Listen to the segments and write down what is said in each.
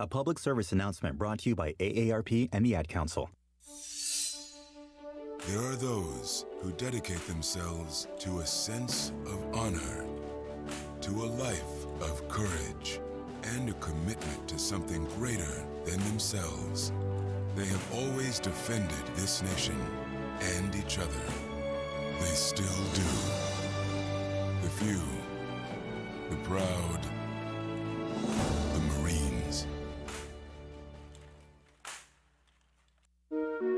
A public service announcement brought to you by AARP and the Ad Council. There are those who dedicate themselves to a sense of honor, to a life of courage, and a commitment to something greater than themselves. They have always defended this nation and each other. They still do. The few, the proud, the Marines.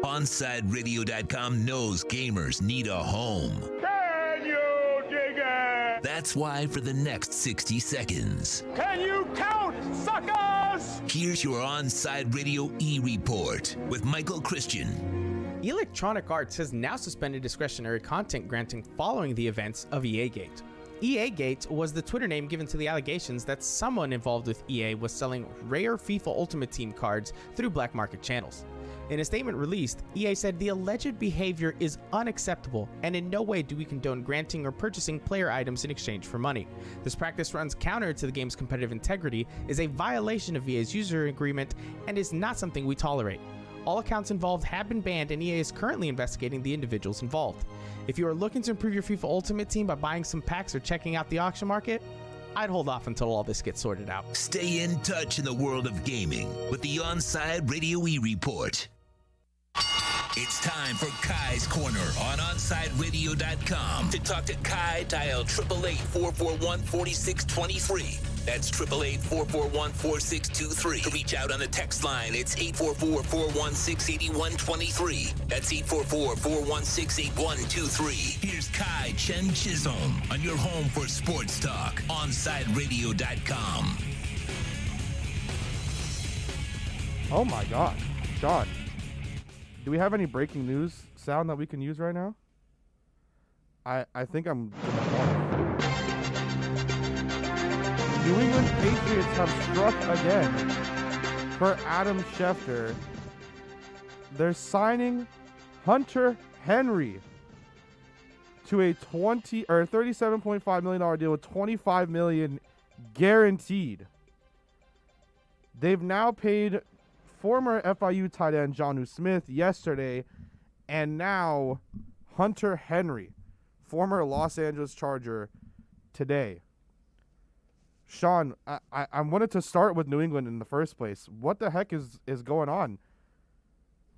OnSideRadio.com knows gamers need a home. Can you dig it? That's why for the next 60 seconds, Can you count, suckers? here's your Onside Radio E-Report with Michael Christian. Electronic Arts has now suspended discretionary content granting following the events of EA-Gate. EA-Gate was the Twitter name given to the allegations that someone involved with EA was selling rare FIFA Ultimate Team cards through black market channels. In a statement released, EA said the alleged behavior is unacceptable and in no way do we condone granting or purchasing player items in exchange for money. This practice runs counter to the game's competitive integrity, is a violation of EA's user agreement, and is not something we tolerate. All accounts involved have been banned and EA is currently investigating the individuals involved. If you are looking to improve your FIFA Ultimate Team by buying some packs or checking out the auction market, I'd hold off until all this gets sorted out. Stay in touch in the world of gaming with the Onside Radio E-Report. It's time for Kai's Corner on OnSideRadio.com. To talk to Kai, dial 888-441-4623. That's 888-441-4623. To reach out on the text line, it's 844-416-8123. That's 844-416-8123. Here's Kai Chen Chisholm on your home for sports talk, OnSideRadio.com. Oh my God, Sean. Do we have any breaking news sound that we can use right now? I think I'm gonna New England Patriots have struck again for Adam Schefter. They're signing Hunter Henry to a $37.5 million deal with $25 million guaranteed. They've now paid former FIU tight end Jonnu Smith yesterday, and now Hunter Henry, former Los Angeles Charger, today. Sean, I wanted to start with New England in the first place. What the heck is going on?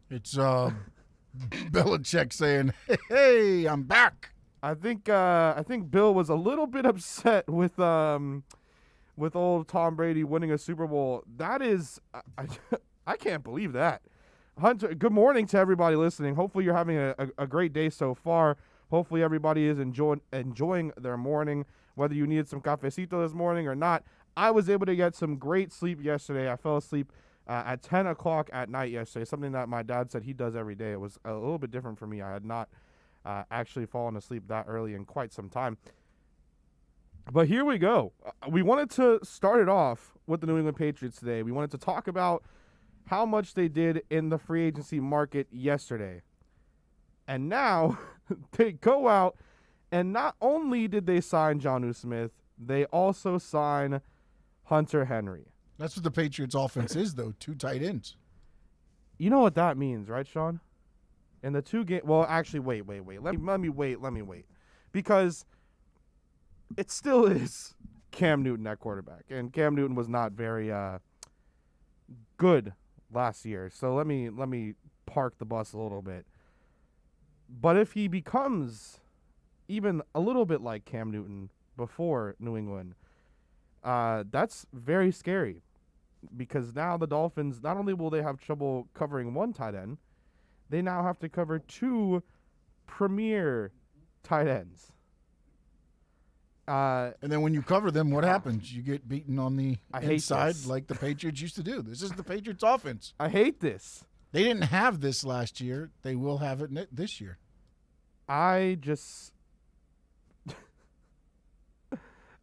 It's Belichick saying, "Hey, I'm back." I think Bill was a little bit upset with old Tom Brady winning a Super Bowl. That is, I can't believe that. Hunter, good morning to everybody listening. Hopefully you're having a great day so far. Hopefully everybody is enjoying their morning, whether you needed some cafecito this morning or not. I was able to get some great sleep yesterday. I fell asleep at 10 o'clock at night yesterday, something that my dad said he does every day. It was a little bit different for me. I had not actually fallen asleep that early in quite some time. But here we go. We wanted to start it off with the New England Patriots today. We wanted to talk about how much they did in the free agency market yesterday. And now they go out, and not only did they sign Jonnu Smith, they also sign Hunter Henry. That's what the Patriots offense is, though, 2 tight ends. You know what that means, right, Sean? In the 2 game, well, actually, wait. Let me wait. Because it still is Cam Newton at quarterback, and Cam Newton was not very good last year. So let me park the bus a little bit. But if he becomes even a little bit like Cam Newton before New England, that's very scary, because now the Dolphins, not only will they have trouble covering one tight end, they now have to cover 2 premier tight ends. And then when you cover them, what happens? You get beaten on the inside like the Patriots used to do. This is the Patriots offense. I hate this. They didn't have this last year. They will have it this year. I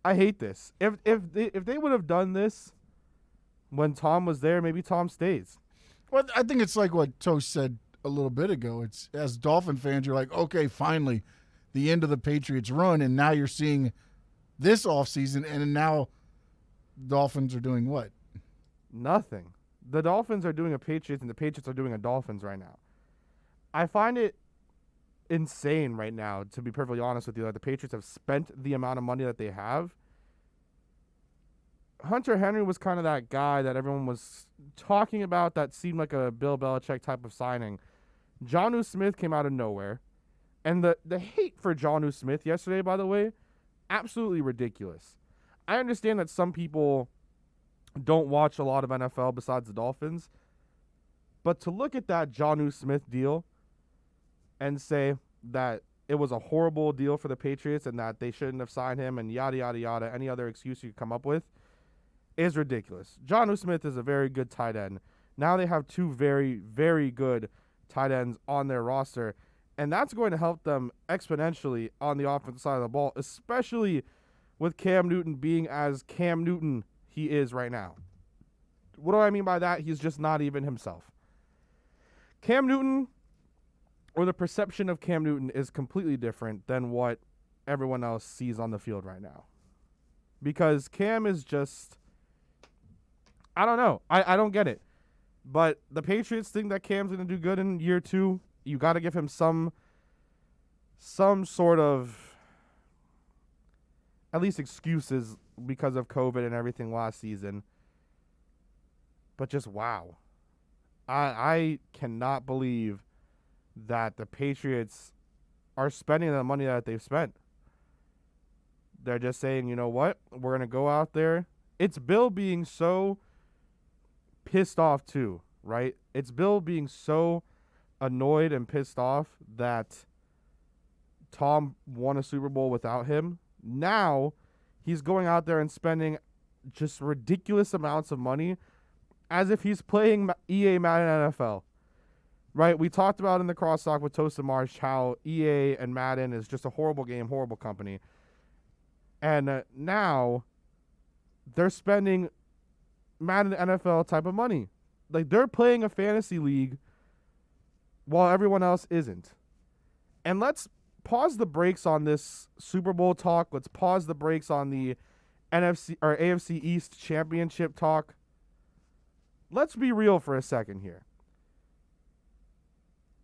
hate this. If they would have done this when Tom was there, maybe Tom stays. Well, I think it's like what Toast said a little bit ago. It's, as Dolphin fans, you're like, okay, finally, the end of the Patriots run, and now you're seeing this offseason, and now Dolphins are doing what? Nothing. The Dolphins are doing a Patriots, and the Patriots are doing a Dolphins right now. I find it insane right now, to be perfectly honest with you, that the Patriots have spent the amount of money that they have. Hunter Henry was kind of that guy that everyone was talking about that seemed like a Bill Belichick type of signing. Jonnu Smith came out of nowhere. And the hate for Jonnu Smith yesterday, by the way, absolutely ridiculous. I understand that some people don't watch a lot of NFL besides the Dolphins. But to look at that Jonnu Smith deal and say that it was a horrible deal for the Patriots and that they shouldn't have signed him and yada, yada, yada, any other excuse you could come up with, is ridiculous. Jonnu Smith is a very good tight end. Now they have two very, very good tight ends on their roster, and that's going to help them exponentially on the offensive side of the ball, especially with Cam Newton being as Cam Newton he is right now. What do I mean by that? He's just not even himself. Cam Newton, or the perception of Cam Newton, is completely different than what everyone else sees on the field right now. Because Cam is just, I don't know. I don't get it. But the Patriots think that Cam's going to do good in year 2. You got to give him some sort of, at least excuses because of COVID and everything last season. But just wow. I cannot believe that the Patriots are spending the money that they've spent. They're just saying, you know what? We're going to go out there. It's Bill being so pissed off too, right? It's Bill being so annoyed and pissed off that Tom won a Super Bowl without him. Now he's going out there and spending just ridiculous amounts of money as if he's playing EA Madden NFL. Right? We talked about in the crosstalk with Toast Marsh how EA and Madden is just a horrible game, horrible company. And now they're spending Madden NFL type of money. Like, they're playing a fantasy league while everyone else isn't. And let's pause the brakes on this Super Bowl talk. Let's pause the brakes on the NFC or AFC East championship talk. Let's be real for a second here.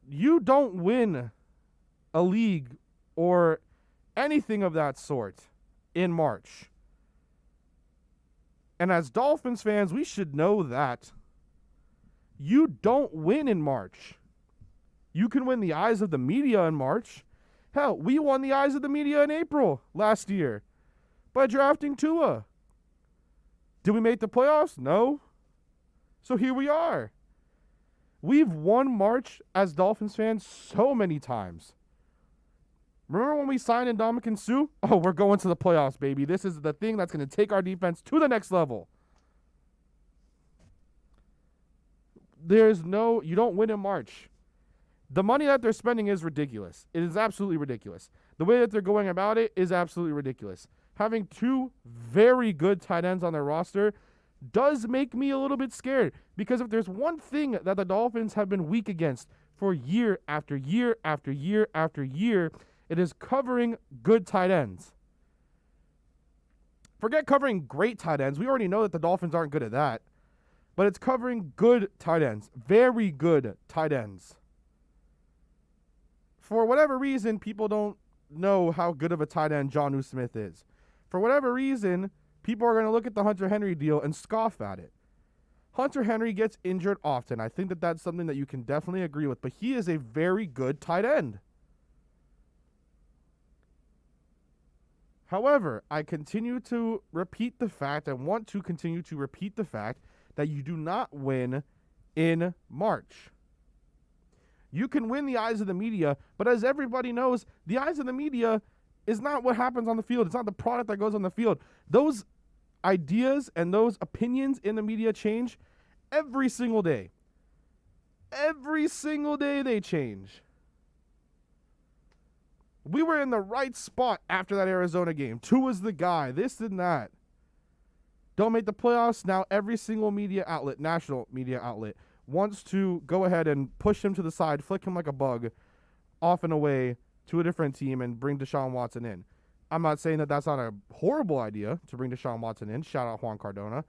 You don't win a league or anything of that sort in March. And as Dolphins fans, we should know that. You don't win in March. You can win the eyes of the media in March. Hell, we won the eyes of the media in April last year by drafting Tua. Did we make the playoffs? No. So here we are. We've won March as Dolphins fans so many times. Remember when we signed Ndamukong Suh? Oh, we're going to the playoffs, baby. This is the thing that's going to take our defense to the next level. You don't win in March. The money that they're spending is ridiculous. It is absolutely ridiculous. The way that they're going about it is absolutely ridiculous. Having two very good tight ends on their roster does make me a little bit scared, because if there's one thing that the Dolphins have been weak against for year after year after year after year, it is covering good tight ends. Forget covering great tight ends. We already know that the Dolphins aren't good at that. But it's covering good tight ends. Very good tight ends. For whatever reason, people don't know how good of a tight end Jonnu Smith is. For whatever reason, people are going to look at the Hunter Henry deal and scoff at it. Hunter Henry gets injured often. I think that that's something that you can definitely agree with. But he is a very good tight end. However, I continue to repeat the fact, I want to continue to repeat the fact that you do not win in March. You can win the eyes of the media, but as everybody knows, the eyes of the media is not what happens on the field. It's not the product that goes on the field. Those ideas and those opinions in the media change every single day. Every single day they change. We were in the right spot after that Arizona game. Tua's the guy, this and that. Don't make the playoffs. Now every single media outlet, national media outlet, wants to go ahead and push him to the side, flick him like a bug, off and away to a different team and bring Deshaun Watson in. I'm not saying that that's not a horrible idea to bring Deshaun Watson in. Shout out Juan Cardona.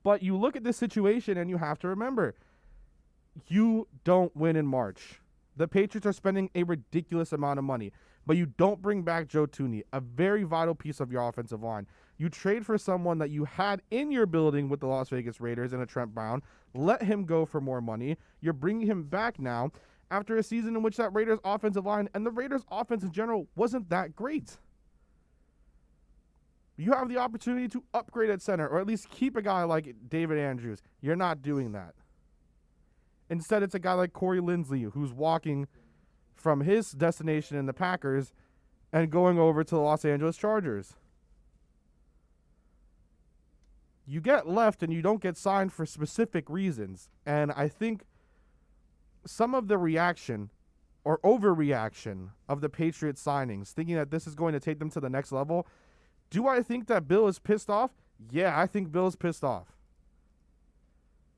But you look at this situation and you have to remember, you don't win in March. The Patriots are spending a ridiculous amount of money, but you don't bring back Joe Thuney, a very vital piece of your offensive line. You trade for someone that you had in your building with the Las Vegas Raiders and a Trent Brown, let him go for more money. You're bringing him back now after a season in which that Raiders offensive line and the Raiders offense in general wasn't that great. You have the opportunity to upgrade at center, or at least keep a guy like David Andrews. You're not doing that. Instead, it's a guy like Corey Linsley who's walking from his destination in the Packers and going over to the Los Angeles Chargers. You get left and you don't get signed for specific reasons. And I think some of the reaction or overreaction of the Patriots signings, thinking that this is going to take them to the next level, do I think that Bill is pissed off? Yeah, I think Bill's pissed off.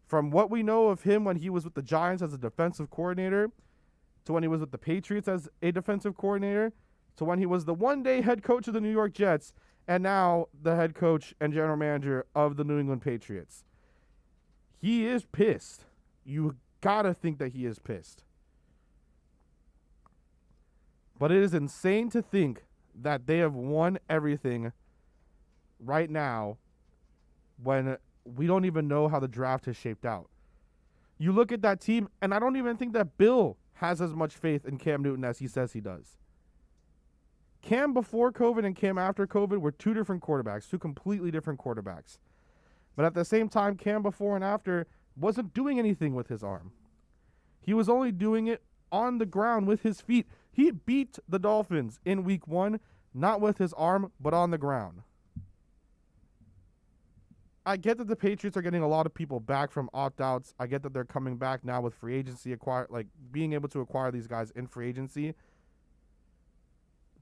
From what we know of him when he was with the Giants as a defensive coordinator, to when he was with the Patriots as a defensive coordinator, to when he was the one-day head coach of the New York Jets, and now the head coach and general manager of the New England Patriots. He is pissed. You gotta think that he is pissed. But it is insane to think that they have won everything right now when we don't even know how the draft has shaped out. You look at that team, and I don't even think that Bill has as much faith in Cam Newton as he says he does. Cam before COVID and Cam after COVID were two different quarterbacks, two completely different quarterbacks. But at the same time, Cam before and after wasn't doing anything with his arm. He was only doing it on the ground with his feet. He beat the Dolphins in week 1, not with his arm, but on the ground. I get that the Patriots are getting a lot of people back from opt-outs. I get that they're coming back now with free agency, being able to acquire these guys in free agency.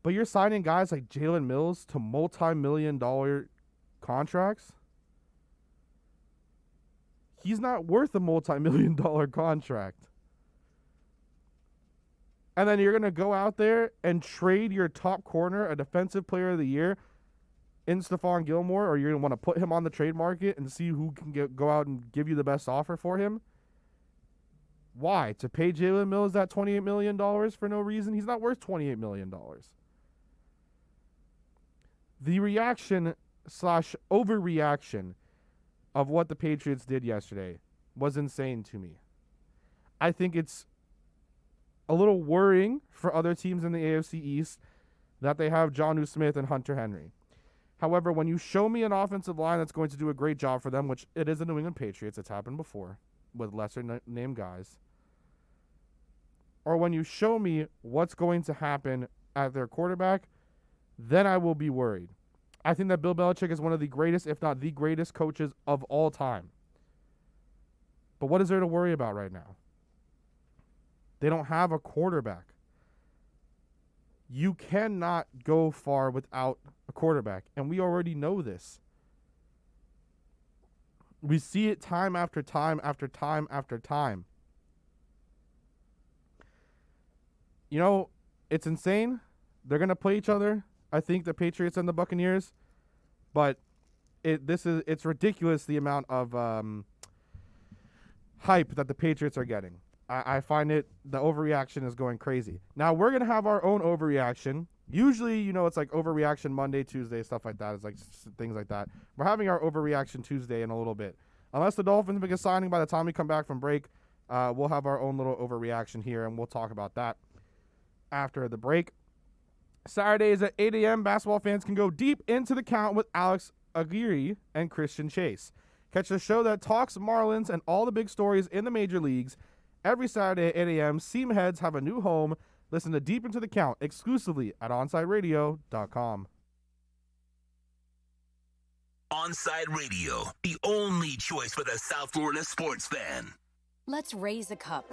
But you're signing guys like Jalen Mills to multi-million-dollar contracts. He's not worth a multi-million-dollar contract. And then you're going to go out there and trade your top corner, a defensive player of the year, in Stephon Gilmore, or you're going to want to put him on the trade market and see who can go out and give you the best offer for him? Why? To pay Jalen Mills that $28 million for no reason? He's not worth $28 million. The reaction / overreaction of what the Patriots did yesterday was insane to me. I think it's a little worrying for other teams in the AFC East that they have Jonnu Smith and Hunter Henry. However, when you show me an offensive line that's going to do a great job for them, which it is the New England Patriots, it's happened before with lesser named guys, or when you show me what's going to happen at their quarterback, then I will be worried. I think that Bill Belichick is one of the greatest, if not the greatest coaches of all time. But what is there to worry about right now? They don't have a quarterback. You cannot go far without a quarterback, and we already know this. We see it time after time after time after time. You know, it's insane. They're going to play each other, I think, the Patriots and the Buccaneers, but it's ridiculous the amount of hype that the Patriots are getting. I find the overreaction is going crazy. Now, we're going to have our own overreaction. Usually, it's like overreaction Monday, Tuesday, stuff like that. It's like things like that. We're having our overreaction Tuesday in a little bit. Unless the Dolphins make a signing by the time we come back from break, we'll have our own little overreaction here, and we'll talk about that after the break. Saturdays at 8 a.m., basketball fans can go deep into the count with Alex Aguirre and Christian Chase. Catch the show that talks Marlins and all the big stories in the major leagues. Every Saturday at 8 a.m., Seam Heads have a new home. Listen to Deep Into the Count exclusively at OnsideRadio.com. Onside Radio, the only choice for the South Florida sports fan. Let's raise a cup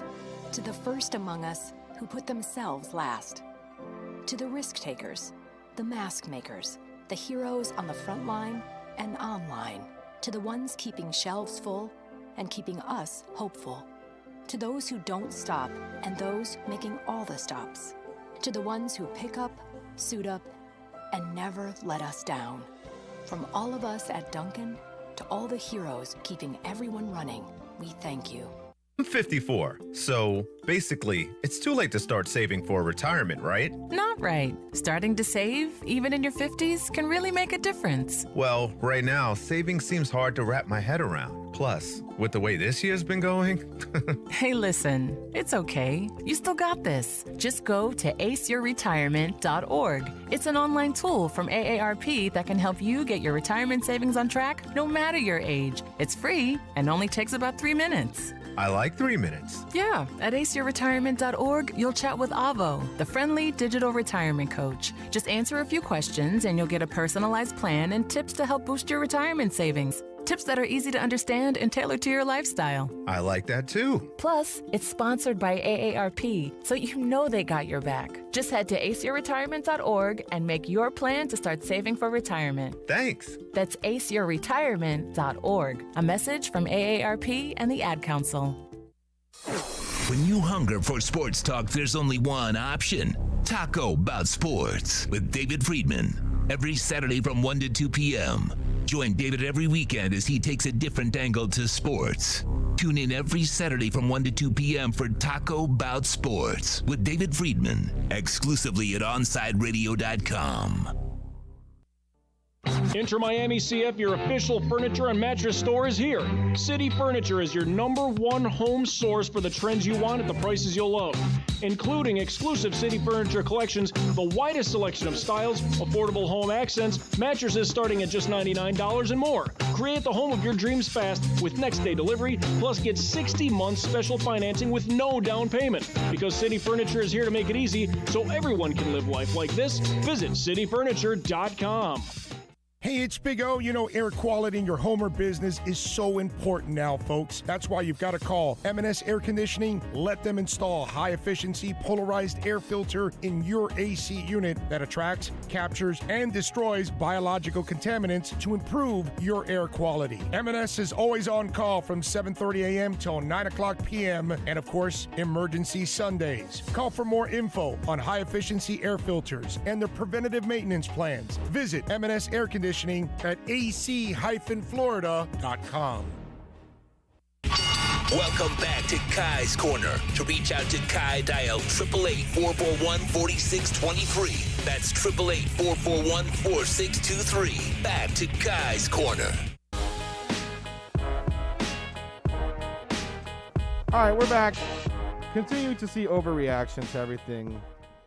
to the first among us who put themselves last. To the risk takers, the mask makers, the heroes on the front line and online. To the ones keeping shelves full and keeping us hopeful. To those who don't stop and those making all the stops. To the ones who pick up, suit up, and never let us down. From all of us at Dunkin', To all the heroes keeping everyone running, we thank you. I'm 54, so basically, it's too late to start saving for retirement, right? Not right. Starting to save, even in your 50s, can really make a difference. Well, right now, saving seems hard to wrap my head around. Plus, with the way this year's been going... Hey, listen, it's okay. You still got this. Just go to aceyourretirement.org. It's an online tool from AARP that can help you get your retirement savings on track no matter your age. It's free and only takes about 3 minutes. I like 3 minutes. Yeah, at aceyourretirement.org, you'll chat with Avo, the friendly digital retirement coach. Just answer a few questions and you'll get a personalized plan and tips to help boost your retirement savings. Tips that are easy to understand and tailored to your lifestyle. I like that too. Plus, it's sponsored by AARP, so you know they got your back. Just head to aceyourretirement.org and make your plan to start saving for retirement. Thanks. That's aceyourretirement.org. A message from AARP and the Ad Council. When you hunger for sports talk, there's only one option. Taco About Sports with David Friedman. Every Saturday from 1 to 2 p.m. Join David every weekend as he takes a different angle to sports. Tune in every Saturday from 1 to 2 p.m. for Taco About Sports with David Friedman, exclusively at OnSideRadio.com. Inter Miami CF, your official furniture and mattress store, is here. City Furniture is your #1 home source for the trends you want at the prices you'll love, including exclusive City Furniture collections, the widest selection of styles, affordable home accents, mattresses starting at just $99 and more. Create the home of your dreams fast with next-day delivery, plus get 60 months special financing with no down payment. Because City Furniture is here to make it easy so everyone can live life like this, visit cityfurniture.com. Hey, it's Big O. You know, air quality in your home or business is so important now, folks. That's why you've got to call M&S Air Conditioning. Let them install high-efficiency polarized air filter in your AC unit that attracts, captures, and destroys biological contaminants to improve your air quality. M&S is always on call from 7:30 a.m. till 9 o'clock p.m. and, of course, emergency Sundays. Call for more info on high-efficiency air filters and their preventative maintenance plans. Visit M&S Air Conditioning at ac-florida.com. Welcome back to Kai's Corner. To reach out to Kai, dial 888-441-4623. That's 888-441-4623. Back to Kai's Corner. All right, we're back. Continue to see overreaction to everything,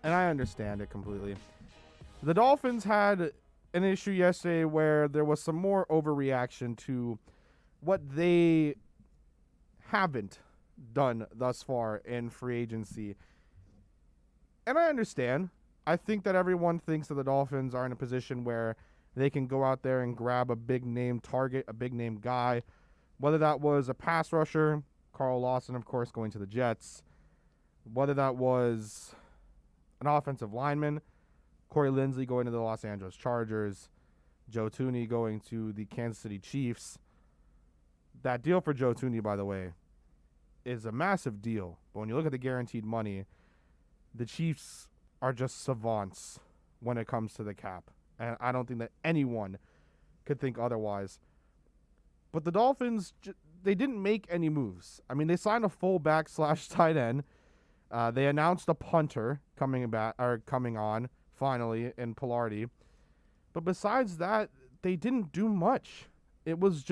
and I understand it completely. The Dolphins had an issue yesterday where there was some more overreaction to what they haven't done thus far in free agency. And I understand. I think that everyone thinks that the Dolphins are in a position where they can go out there and grab a big name target, a big name guy, whether that was a pass rusher, Carl Lawson, of course, going to the Jets, whether that was an offensive lineman, Corey Linsley going to the Los Angeles Chargers, Joe Thuney going to the Kansas City Chiefs. That deal for Joe Thuney, by the way, is a massive deal. But when you look at the guaranteed money, the Chiefs are just savants when it comes to the cap. And I don't think that anyone could think otherwise. But the Dolphins, they didn't make any moves. I mean, they signed a fullback / tight end. They announced a punter coming on finally in Pilardi. But besides that, they didn't do much. It was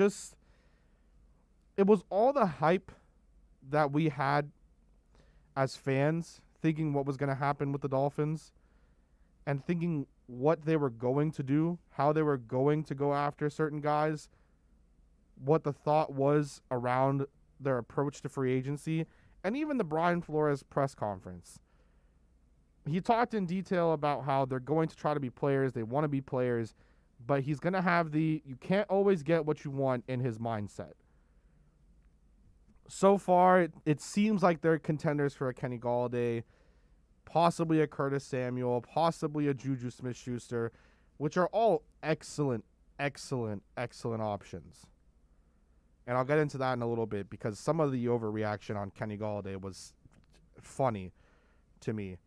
all the hype that we had as fans, thinking what was going to happen with the Dolphins and thinking what they were going to do, how they were going to go after certain guys, what the thought was around their approach to free agency, and even the Brian Flores press conference. He talked in detail about how they're going to try to be players, they want to be players, but he's going to have you can't always get what you want in his mindset. So far, it seems like they're contenders for a Kenny Golladay, possibly a Curtis Samuel, possibly a Juju Smith-Schuster, which are all excellent, excellent, excellent options. And I'll get into that in a little bit because some of the overreaction on Kenny Golladay was funny to me.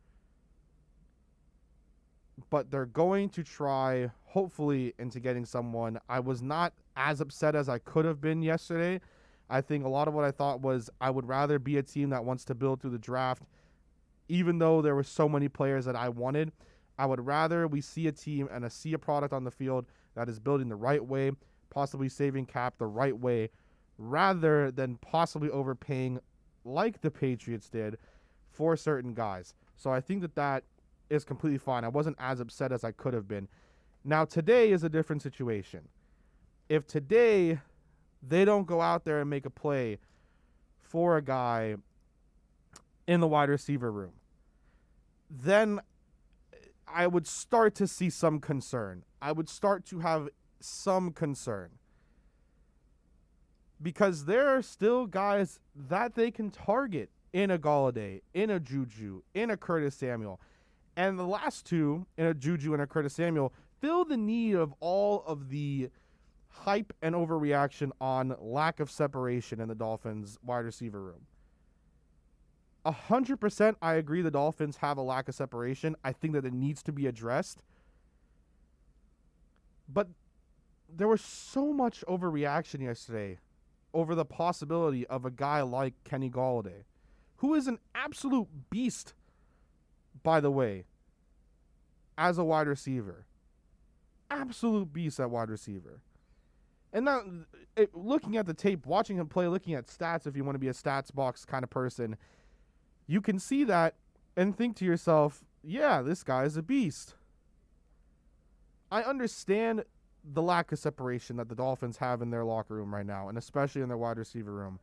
But they're going to try, hopefully, into getting someone. I was not as upset as I could have been yesterday. I think a lot of what I thought was I would rather be a team that wants to build through the draft, even though there were so many players that I wanted. I would rather we see a team and see a product on the field that is building the right way, possibly saving cap the right way, rather than possibly overpaying like the Patriots did for certain guys. So I think that is completely fine. I wasn't as upset as I could have been. Now, today is a different situation. If today they don't go out there and make a play for a guy in the wide receiver room, then I would start to see some concern. I would start to have some concern. Because there are still guys that they can target in a Golladay, in a Juju, in a Curtis Samuel. And the last two, in a Juju and a Curtis Samuel, fill the need of all of the hype and overreaction on lack of separation in the Dolphins wide receiver room. 100% I agree the Dolphins have a lack of separation. I think that it needs to be addressed. But there was so much overreaction yesterday over the possibility of a guy like Kenny Golladay, who is an absolute beast, by the way, as a wide receiver. Absolute beast at wide receiver. And now, looking at the tape, watching him play, looking at stats, if you want to be a stats box kind of person, you can see that and think to yourself, yeah, this guy is a beast. I understand the lack of separation that the Dolphins have in their locker room right now, and especially in their wide receiver room.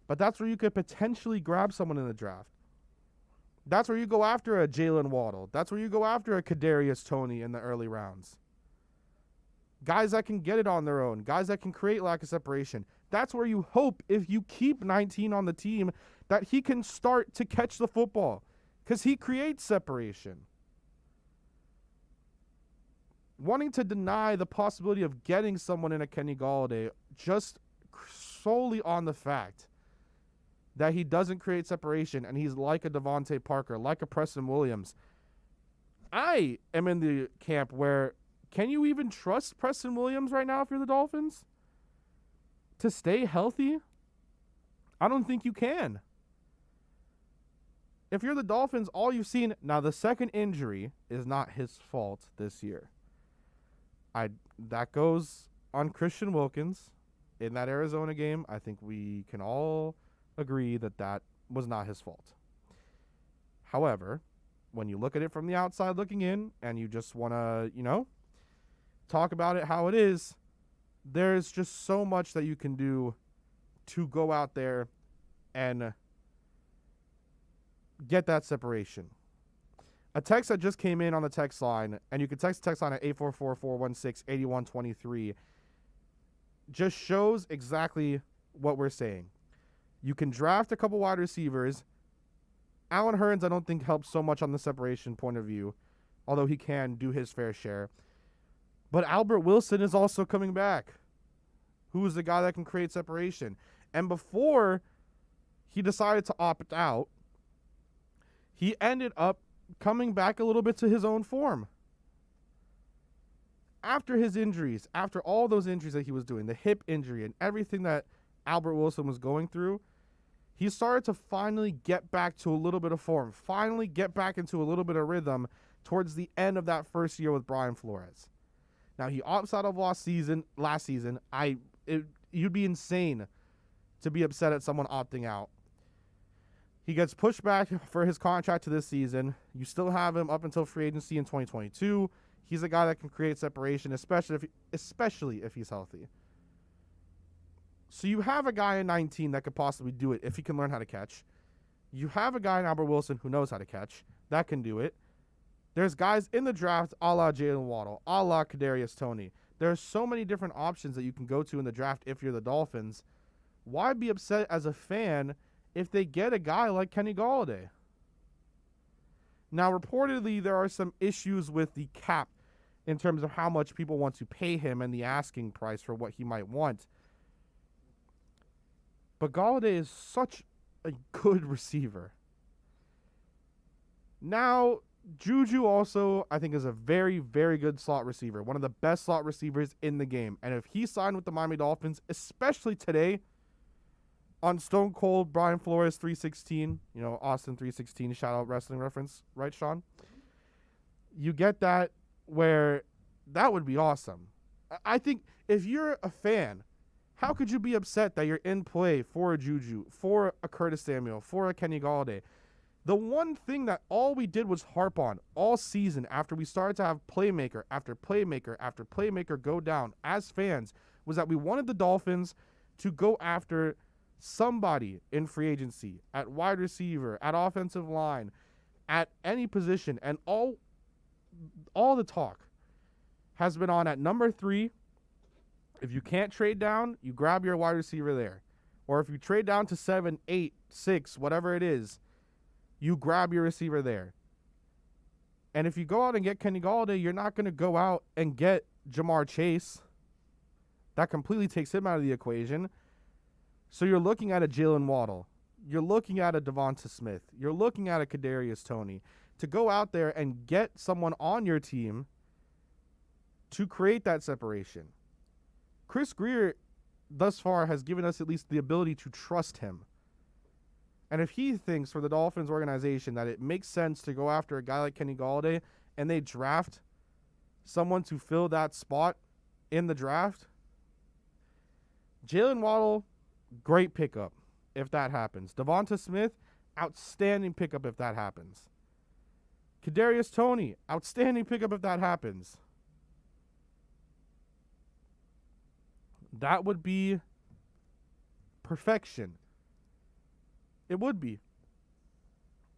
But that's where you could potentially grab someone in the draft. That's where you go after a Jalen Waddle. That's where you go after a Kadarius Toney in the early rounds. Guys that can get it on their own. Guys that can create lack of separation. That's where you hope, if you keep 19 on the team, that he can start to catch the football. Because he creates separation. Wanting to deny the possibility of getting someone in a Kenny Golladay just solely on the fact that he doesn't create separation and he's like a Devontae Parker, like a Preston Williams. I am in the camp where, can you even trust Preston Williams right now if you're the Dolphins to stay healthy? I don't think you can. If you're the Dolphins, all you've seen, now the second injury is not his fault this year. That goes on Christian Wilkins in that Arizona game. I think we can all agree that was not his fault. However, when you look at it from the outside looking in and you just want to, talk about it how it is, there's just so much that you can do to go out there and get that separation. A text that just came in on the text line, and you can text line at 844-416-8123, just shows exactly what we're saying. You can draft a couple wide receivers. Allen Hurns, I don't think, helps so much on the separation point of view, although he can do his fair share. But Albert Wilson is also coming back, who is the guy that can create separation. And before he decided to opt out, he ended up coming back a little bit to his own form. After his injuries, after all those injuries that he was doing, the hip injury and everything that Albert Wilson was going through, he started to finally get back to a little bit of form, finally get back into a little bit of rhythm towards the end of that first year with Brian Flores. Now, he opts out of last season. You'd be insane to be upset at someone opting out. He gets pushed back for his contract to this season. You still have him up until free agency in 2022. He's a guy that can create separation, especially if he's healthy. So you have a guy in 19 that could possibly do it if he can learn how to catch. You have a guy in Albert Wilson who knows how to catch. That can do it. There's guys in the draft a la Jalen Waddle, a la Kadarius Toney. There are so many different options that you can go to in the draft if you're the Dolphins. Why be upset as a fan if they get a guy like Kenny Golladay? Now, reportedly, there are some issues with the cap in terms of how much people want to pay him and the asking price for what he might want. But Golladay is such a good receiver. Now, Juju also, I think, is a very, very good slot receiver. One of the best slot receivers in the game. And if he signed with the Miami Dolphins, especially today, on Stone Cold Brian Flores 316, Austin 316, shout out wrestling reference, right, Sean? You get that where that would be awesome. I think if you're a fan, how could you be upset that you're in play for a Juju, for a Curtis Samuel, for a Kenny Galladay? The one thing that all we did was harp on all season after we started to have playmaker after playmaker after playmaker go down as fans was that we wanted the Dolphins to go after somebody in free agency, at wide receiver, at offensive line, at any position. And all the talk has been on at number 3. If you can't trade down, you grab your wide receiver there. Or if you trade down to 7, 8, 6, whatever it is, you grab your receiver there. And if you go out and get Kenny Galladay, you're not going to go out and get Jamar Chase. That completely takes him out of the equation. So you're looking at a Jalen Waddle. You're looking at a Devonta Smith. You're looking at a Kadarius Toney. To go out there and get someone on your team to create that separation. Chris Grier, thus far, has given us at least the ability to trust him. And if he thinks for the Dolphins organization that it makes sense to go after a guy like Kenny Galladay and they draft someone to fill that spot in the draft, Jalen Waddle, great pickup if that happens. Devonta Smith, outstanding pickup if that happens. Kadarius Toney, outstanding pickup if that happens. That would be perfection. It would be.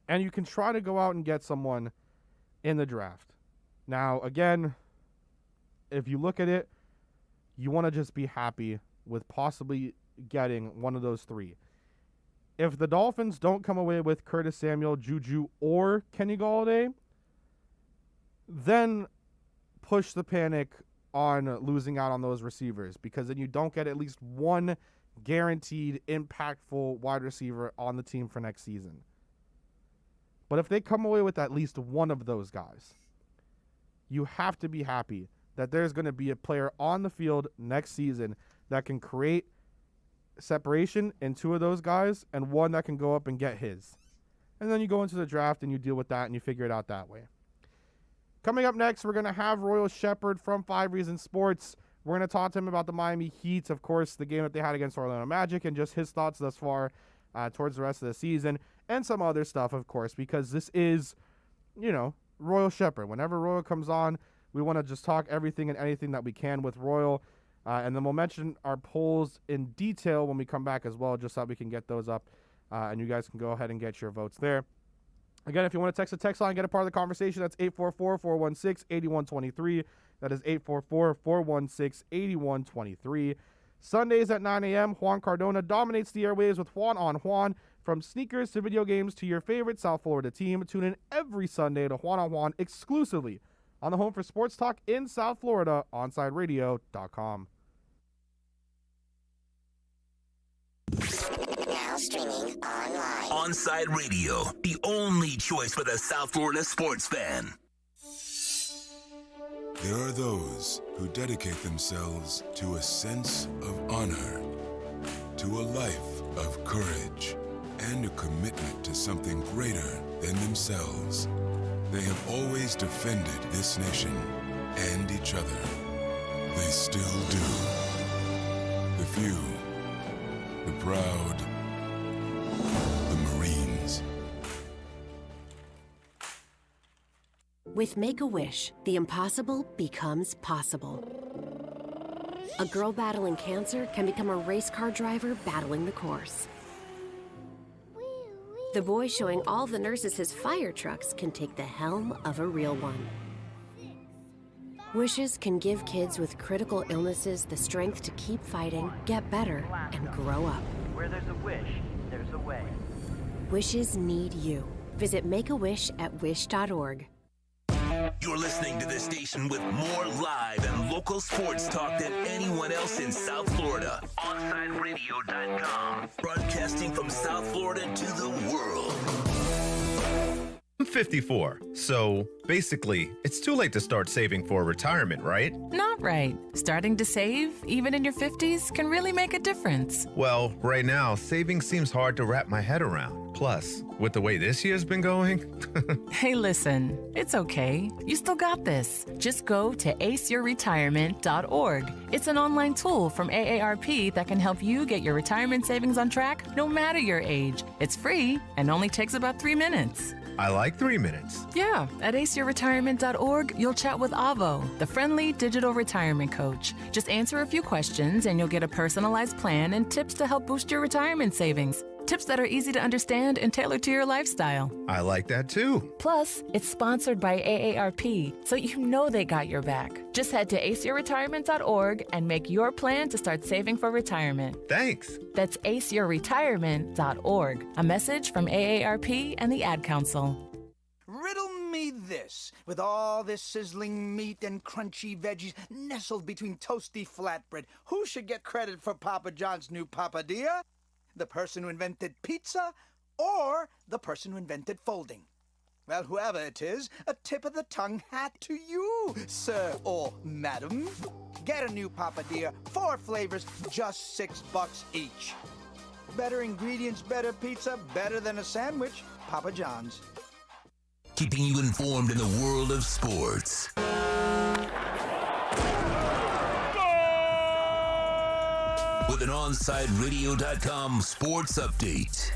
And you can try to go out and get someone in the draft. Now, again, if you look at it, you want to just be happy with possibly getting one of those 3. If the Dolphins don't come away with Curtis Samuel, Juju, or Kenny Galladay, then push the panic on losing out on those receivers, because then you don't get at least one guaranteed impactful wide receiver on the team for next season. But if they come away with at least one of those guys, you have to be happy that there's going to be a player on the field next season that can create separation in 2 of those guys and one that can go up and get his. And then you go into the draft and you deal with that and you figure it out that way. Coming up next, we're going to have Royal Shepherd from 5 Reasons Sports. We're going to talk to him about the Miami Heat, of course, the game that they had against Orlando Magic, and just his thoughts thus far towards the rest of the season, and some other stuff, of course, because this is, Royal Shepherd. Whenever Royal comes on, we want to just talk everything and anything that we can with Royal, and then we'll mention our polls in detail when we come back as well, just so we can get those up, and you guys can go ahead and get your votes there. Again, if you want to text the text line, get a part of the conversation, that's 844-416-8123. That is 844-416-8123. Sundays at 9 a.m., Juan Cardona dominates the airwaves with Juan on Juan. From sneakers to video games to your favorite South Florida team, tune in every Sunday to Juan on Juan exclusively on the home for sports talk in South Florida, OnsideRadio.com. Now streaming online. Onside Radio, the only choice for the South Florida sports fan. There are those who dedicate themselves to a sense of honor, to a life of courage, and a commitment to something greater than themselves. They have always defended this nation and each other. They still do. The few, the proud, the Marines. With Make-A-Wish, the impossible becomes possible. A girl battling cancer can become a race car driver battling the course. The boy showing all the nurses his fire trucks can take the helm of a real one. Wishes can give kids with critical illnesses the strength to keep fighting, get better, and grow up. Where there's a wish, there's a way. Wishes need you. Visit Make-A-Wish at wish.org. You're listening to this station with more live and local sports talk than anyone else in South Florida. OnsideRadio.com. Broadcasting from South Florida to the world. 54. So basically, it's too late to start saving for retirement, right? Not right. Starting to save, even in your 50s, can really make a difference. Well, right now, saving seems hard to wrap my head around. Plus, with the way this year's been going. Hey, listen, it's okay. You still got this. Just go to aceyourretirement.org. It's an online tool from AARP that can help you get your retirement savings on track no matter your age. It's free and only takes about 3 minutes. I like 3 minutes. Yeah, at aceyourretirement.org, you'll chat with Avo, the friendly digital retirement coach. Just answer a few questions and you'll get a personalized plan and tips to help boost your retirement savings. Tips that are easy to understand and tailored to your lifestyle. I like that too. Plus, it's sponsored by AARP, so you know they got your back. Just head to aceyourretirement.org and make your plan to start saving for retirement. Thanks. That's aceyourretirement.org. A message from AARP and the Ad Council. Riddle me this. With all this sizzling meat and crunchy veggies nestled between toasty flatbread, who should get credit for Papa John's new papadilla? The person who invented pizza or the person who invented folding? Well, whoever it is, a tip of the tongue hat to you, sir or madam. Get a new papadilla, 4 flavors, just $6 each. Better ingredients, better pizza, better than a sandwich. Papa John's. Keeping you informed in the world of sports. With an OnsideRadio.com sports update.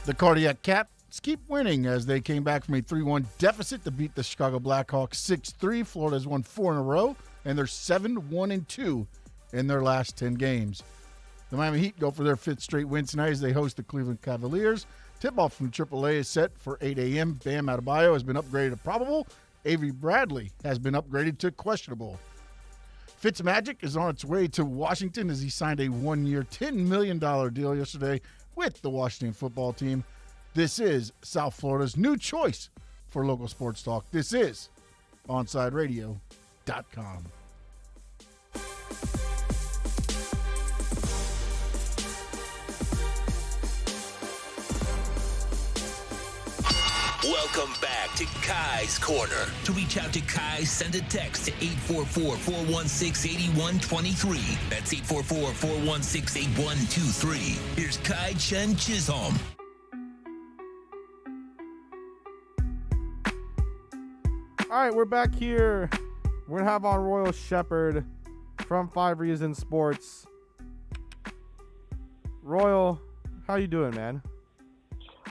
The Cardiac Cats keep winning as they came back from a 3-1 deficit to beat the Chicago Blackhawks 6-3. Florida's won 4 in a row, and they're 7-1-2 in their last 10 games. The Miami Heat go for their 5th straight win tonight as they host the Cleveland Cavaliers. Tip-off from AAA is set for 8 a.m. Bam Adebayo has been upgraded to probable. Avery Bradley has been upgraded to questionable. Fitzmagic is on its way to Washington as he signed a 1-year, $10 million deal yesterday with the Washington football team. This is South Florida's new choice for local sports talk. This is OnsideRadio.com. Welcome back to Kai's Corner. To reach out to Kai, send a text to 844-416-8123. That's 844-416-8123. Here's Kai Chen Chisholm. All right, we're back here. We're going to have on Royal Shepherd from 5 Reasons Sports. Royal, how you doing, man?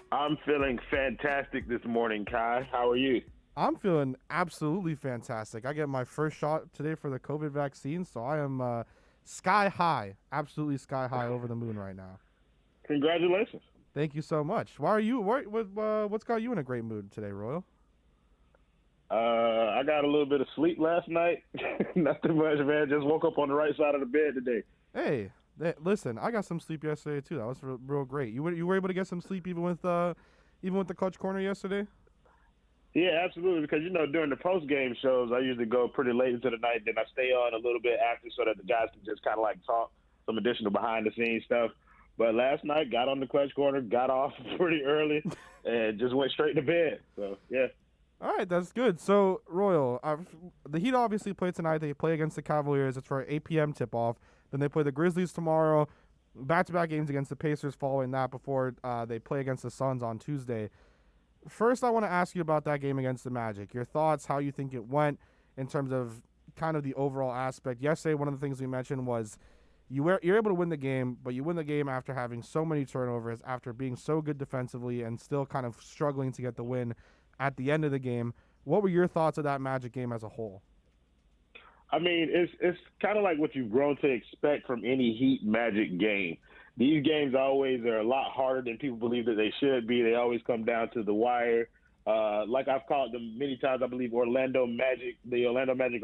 I'm feeling fantastic this morning, Kai. How are you? I'm feeling absolutely fantastic. I get my first shot today for the COVID vaccine, so I am sky high, absolutely sky high over the moon right now. Congratulations. Thank you so much. Why are you? What's got you in a great mood today, Royal? I got a little bit of sleep last night. Nothing much, man. Just woke up on the right side of the bed today. Hey. Listen, I got some sleep yesterday too. That was real great. You were able to get some sleep even with the Clutch Corner yesterday? Yeah, absolutely. Because during the post game shows, I usually go pretty late into the night. Then I stay on a little bit after so that the guys can just kind of like talk some additional behind the scenes stuff. But last night, got on the Clutch Corner, got off pretty early, and just went straight to bed. So yeah. All right, that's good. So Royal, the Heat obviously play tonight. They play against the Cavaliers. It's for an 8 p.m. tip-off. Then they play the Grizzlies tomorrow, back-to-back games against the Pacers following that before they play against the Suns on Tuesday. First, I want to ask you about that game against the Magic. Your thoughts, how you think it went in terms of kind of the overall aspect. Yesterday, one of the things we mentioned was you're able to win the game, but you win the game after having so many turnovers, after being so good defensively and still kind of struggling to get the win at the end of the game. What were your thoughts of that Magic game as a whole? I mean, it's kind of like what you've grown to expect from any Heat Magic game. These games always are a lot harder than people believe that they should be. They always come down to the wire. Like I've called them many times, I believe the Orlando Magic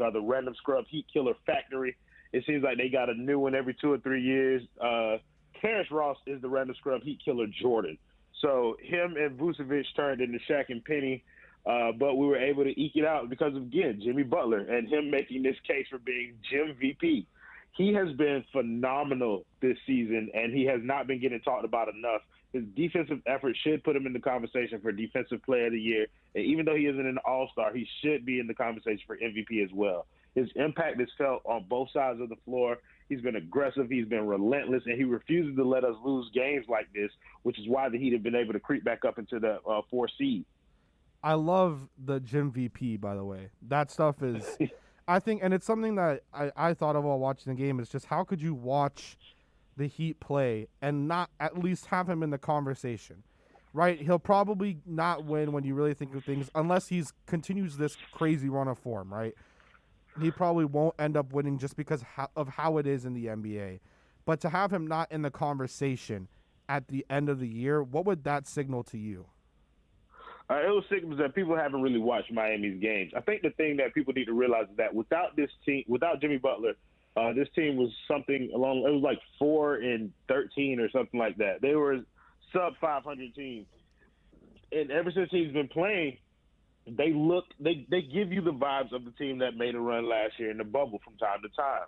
are the random scrub Heat killer factory. It seems like they got a new one every 2 or 3 years. Terrence Ross is the random scrub Heat killer Jordan. So him and Vucevic turned into Shaq and Penny. But we were able to eke it out because of, again, Jimmy Butler and him making this case for being Jim VP. He has been phenomenal this season, and he has not been getting talked about enough. His defensive effort should put him in the conversation for Defensive Player of the Year. And even though he isn't an all-star, he should be in the conversation for MVP as well. His impact is felt on both sides of the floor. He's been aggressive. He's been relentless, and he refuses to let us lose games like this, which is why the Heat have been able to creep back up into the 4 seed. I love the Jim VP, by the way. That stuff is, I think, and it's something that I thought of while watching the game, is just how could you watch the Heat play and not at least have him in the conversation, right? He'll probably not win when you really think of things, unless he continues this crazy run of form, right? He probably won't end up winning just because of how it is in the NBA. But to have him not in the conversation at the end of the year, what would that signal to you? It was signals that people haven't really watched Miami's games. I think the thing that people need to realize is that without this team, without Jimmy Butler, this team was something along. It was like 4-13 or something like that. They were sub 500 team, and ever since he's been playing, they give you the vibes of the team that made a run last year in the bubble from time to time.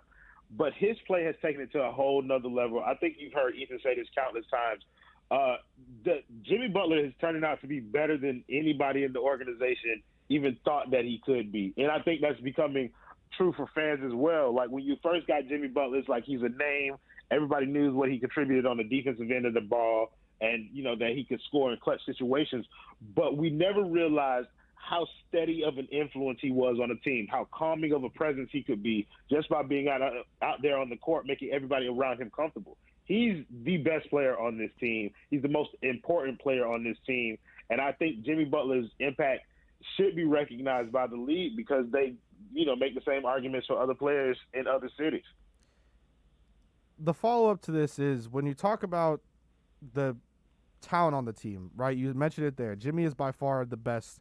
But his play has taken it to a whole nother level. I think you've heard Ethan say this countless times. Jimmy Butler is turning out to be better than anybody in the organization even thought that he could be. And I think that's becoming true for fans as well. Like when you first got Jimmy Butler, it's like he's a name. Everybody knew what he contributed on the defensive end of the ball and, that he could score in clutch situations. But we never realized how steady of an influence he was on the team, how calming of a presence he could be just by being out there on the court, making everybody around him comfortable. He's the best player on this team. He's the most important player on this team. And I think Jimmy Butler's impact should be recognized by the league because they, make the same arguments for other players in other cities. The follow-up to this is when you talk about the talent on the team, right? You mentioned it there. Jimmy is by far the best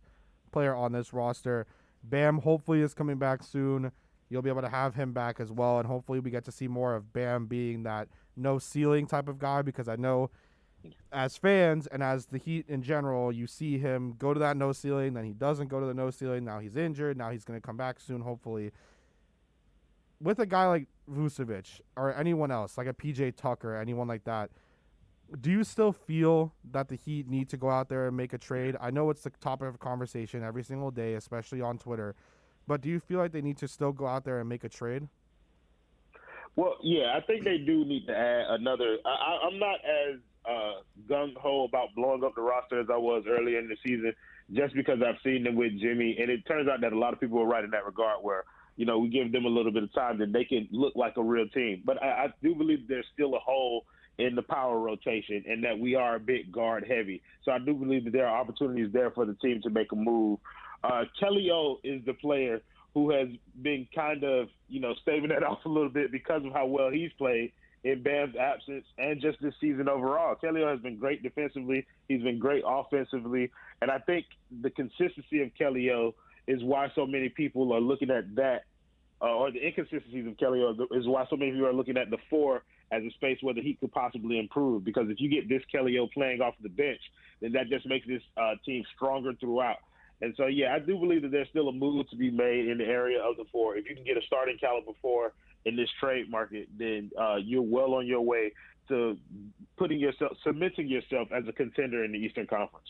player on this roster. Bam hopefully is coming back soon. You'll be able to have him back as well, and hopefully we get to see more of Bam being that no-ceiling type of guy, because I know as fans and as the Heat in general, you see him go to that no-ceiling, then he doesn't go to the no-ceiling, now he's injured, now he's going to come back soon, hopefully. With a guy like Vucevic or anyone else, like a PJ Tucker, anyone like that, do you still feel that the Heat need to go out there and make a trade? I know it's the topic of conversation every single day, especially on Twitter, but do you feel like they need to still go out there and make a trade? Well, yeah, I think they do need to add another. I'm not as gung-ho about blowing up the roster as I was earlier in the season, just because I've seen them with Jimmy, and it turns out that a lot of people are right in that regard where, we give them a little bit of time that they can look like a real team. But I do believe there's still a hole in the power rotation and that we are a bit guard heavy. So I do believe that there are opportunities there for the team to make a move. Kelly O is the player who has been kind of, staving that off a little bit because of how well he's played in Bam's absence and just this season overall. Kelly O has been great defensively. He's been great offensively. And I think the consistency of Kelly O is why so many people are looking at that, or the inconsistencies of Kelly O is why so many people are looking at the 4 as a space where the Heat could possibly improve. Because if you get this Kelly O playing off the bench, then that just makes this team stronger throughout. And so, yeah, I do believe that there's still a move to be made in the area of the 4. If you can get a starting caliber 4 in this trade market, then you're well on your way to cementing yourself as a contender in the Eastern Conference.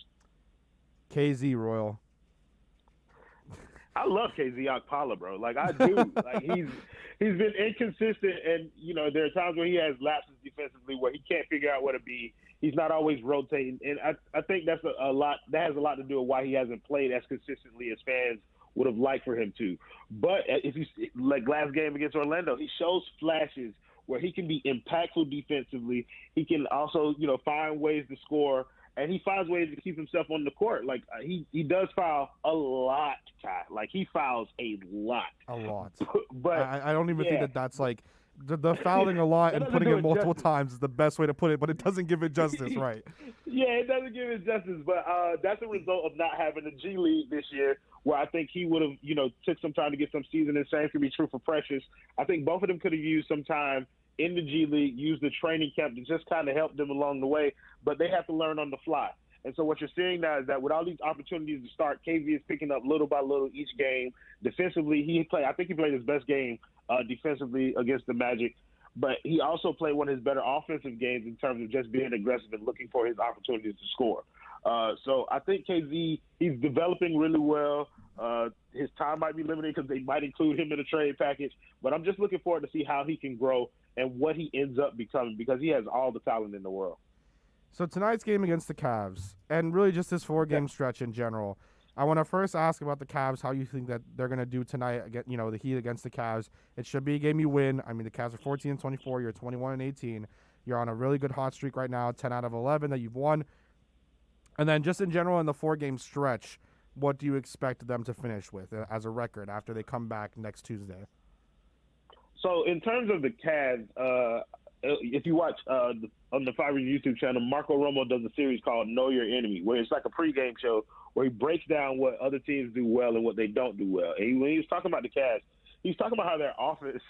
KZ Royal. I love KZ Okpala, bro. Like, I do. Like, he's been inconsistent, and, there are times where he has lapses defensively where he can't figure out where to be. He's not always rotating, and I think that's a lot. That has a lot to do with why he hasn't played as consistently as fans would have liked for him to. But if you like last game against Orlando, he shows flashes where he can be impactful defensively. He can also, find ways to score, and he finds ways to keep himself on the court. Like he does foul a lot, Kai. Like he fouls a lot. A lot. But I don't even think that's like. The fouling a lot and putting it multiple times is the best way to put it, but it doesn't give it justice, right? Yeah, it doesn't give it justice, but that's a result of not having a G League this year, where I think he would have, took some time to get some seasoning. Same could be true for Precious. I think both of them could have used some time in the G League, used the training camp to just kind of help them along the way, but they have to learn on the fly. And so what you're seeing now is that with all these opportunities to start, KV is picking up little by little each game. Defensively, I think he played his best game defensively against the Magic. but he also played one of his better offensive games in terms of just being aggressive and looking for his opportunities to score. So I think KZ, he's developing really well. His time might be limited because they might include him in a trade package, but I'm just looking forward to see how he can grow and what he ends up becoming because he has all the talent in the world. So tonight's game against the Cavs, and really just this 4-game stretch in general, I want to first ask about the Cavs, how you think that they're going to do tonight, the Heat against the Cavs. It should be a game you win. I mean, the Cavs are 14-24. You're 21-18. You're on a really good hot streak right now, 10 out of 11 that you've won. And then just in general in the 4-game stretch, what do you expect them to finish with as a record after they come back next Tuesday? So in terms of the Cavs, if you watch on the Fiverr YouTube channel, Marco Romo does a series called Know Your Enemy, where it's like a pregame show where he breaks down what other teams do well and what they don't do well. And when he was talking about the Cavs, he's talking about how their offense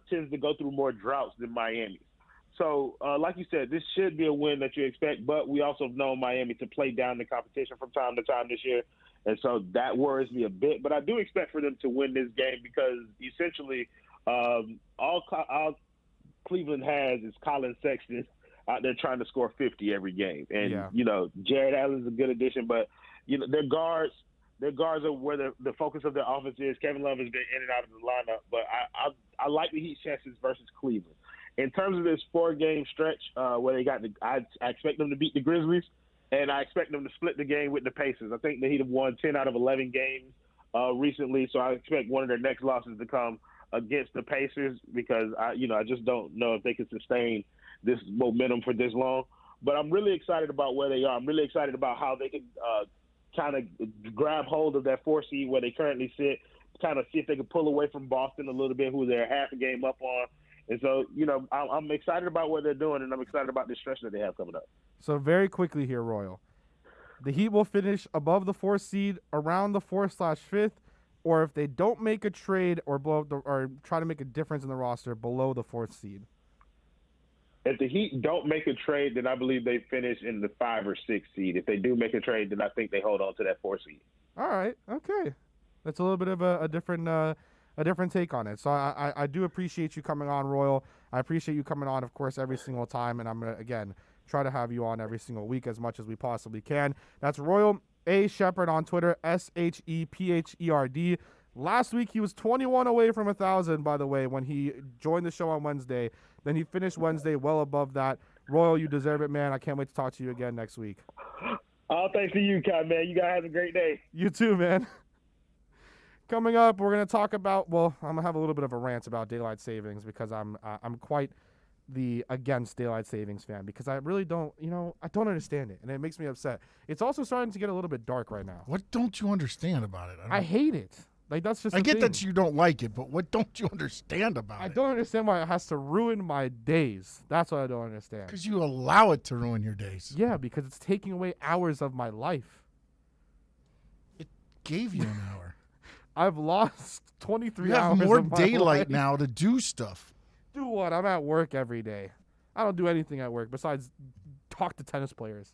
tends to go through more droughts than Miami. So, like you said, this should be a win that you expect, but we also know Miami to play down the competition from time to time this year. And so that worries me a bit. But I do expect for them to win this game because essentially all Cleveland has is Colin Sexton out there trying to score 50 every game. And, Jared Allen's a good addition, but, their guards are where the focus of their offense is. Kevin Love has been in and out of the lineup, but I like the Heat's chances versus Cleveland. In terms of this 4-game stretch where they got I expect them to beat the Grizzlies, and I expect them to split the game with the Pacers. I think the Heat have won 10 out of 11 games recently, so I expect one of their next losses to come against the Pacers because I just don't know if they can sustain this momentum for this long. But I'm really excited about where they are. I'm really excited about how they can kind of grab hold of that 4 seed where they currently sit, kind of see if they can pull away from Boston a little bit, who they're half a game up on. And so, I'm excited about what they're doing, and I'm excited about this stretch that they have coming up. So very quickly here, Royal. The Heat will finish above the 4th seed, around the 4th/5th, or if they don't make a trade or try to make a difference in the roster, below the 4th seed. If the Heat don't make a trade, then I believe they finish in the 5 or 6 seed. If they do make a trade, then I think they hold on to that 4 seed. All right. Okay. That's a little bit of a different take on it. So I do appreciate you coming on, Royal. I appreciate you coming on, of course, every single time. And I'm going to, again, try to have you on every single week as much as we possibly can. That's Royal A. Shepherd on Twitter, SHEPHERD. Last week, he was 21 away from 1,000, by the way, when he joined the show on Wednesday. Then he finished Wednesday well above that. Royal, you deserve it, man. I can't wait to talk to you again next week. All thanks to you, Kai, man. You guys have a great day. You too, man. Coming up, we're going to talk about, I'm going to have a little bit of a rant about daylight savings because I'm quite the against daylight savings fan because I really don't, I don't understand it, and it makes me upset. It's also starting to get a little bit dark right now. What don't you understand about it? I hate it. Like, that's just I get thing. that you don't like it, but what don't you understand about it? I don't understand why it has to ruin my days. That's what I don't understand. Because you allow it to ruin your days. Yeah, because it's taking away hours of my life. It gave you an hour. I've lost 23 you hours have more of my daylight life. now to do stuff. Do what? I'm at work every day. I don't do anything at work besides talk to tennis players.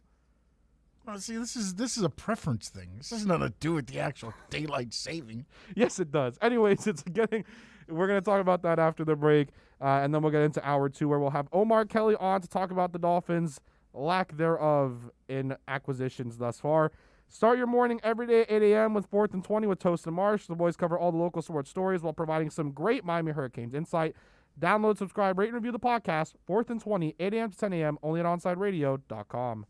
Well, see, this is a preference thing. This has nothing to do with the actual daylight saving. Yes, it does. Anyways, we're going to talk about that after the break, and then we'll get into hour 2 where we'll have Omar Kelly on to talk about the Dolphins' lack thereof in acquisitions thus far. Start your morning every day at 8 a.m. with 4th and 20 with Toast and Marsh. The boys cover all the local sports stories while providing some great Miami Hurricanes insight. Download, subscribe, rate, and review the podcast. 4th and 20, 8 a.m. to 10 a.m. only at OnsideRadio.com.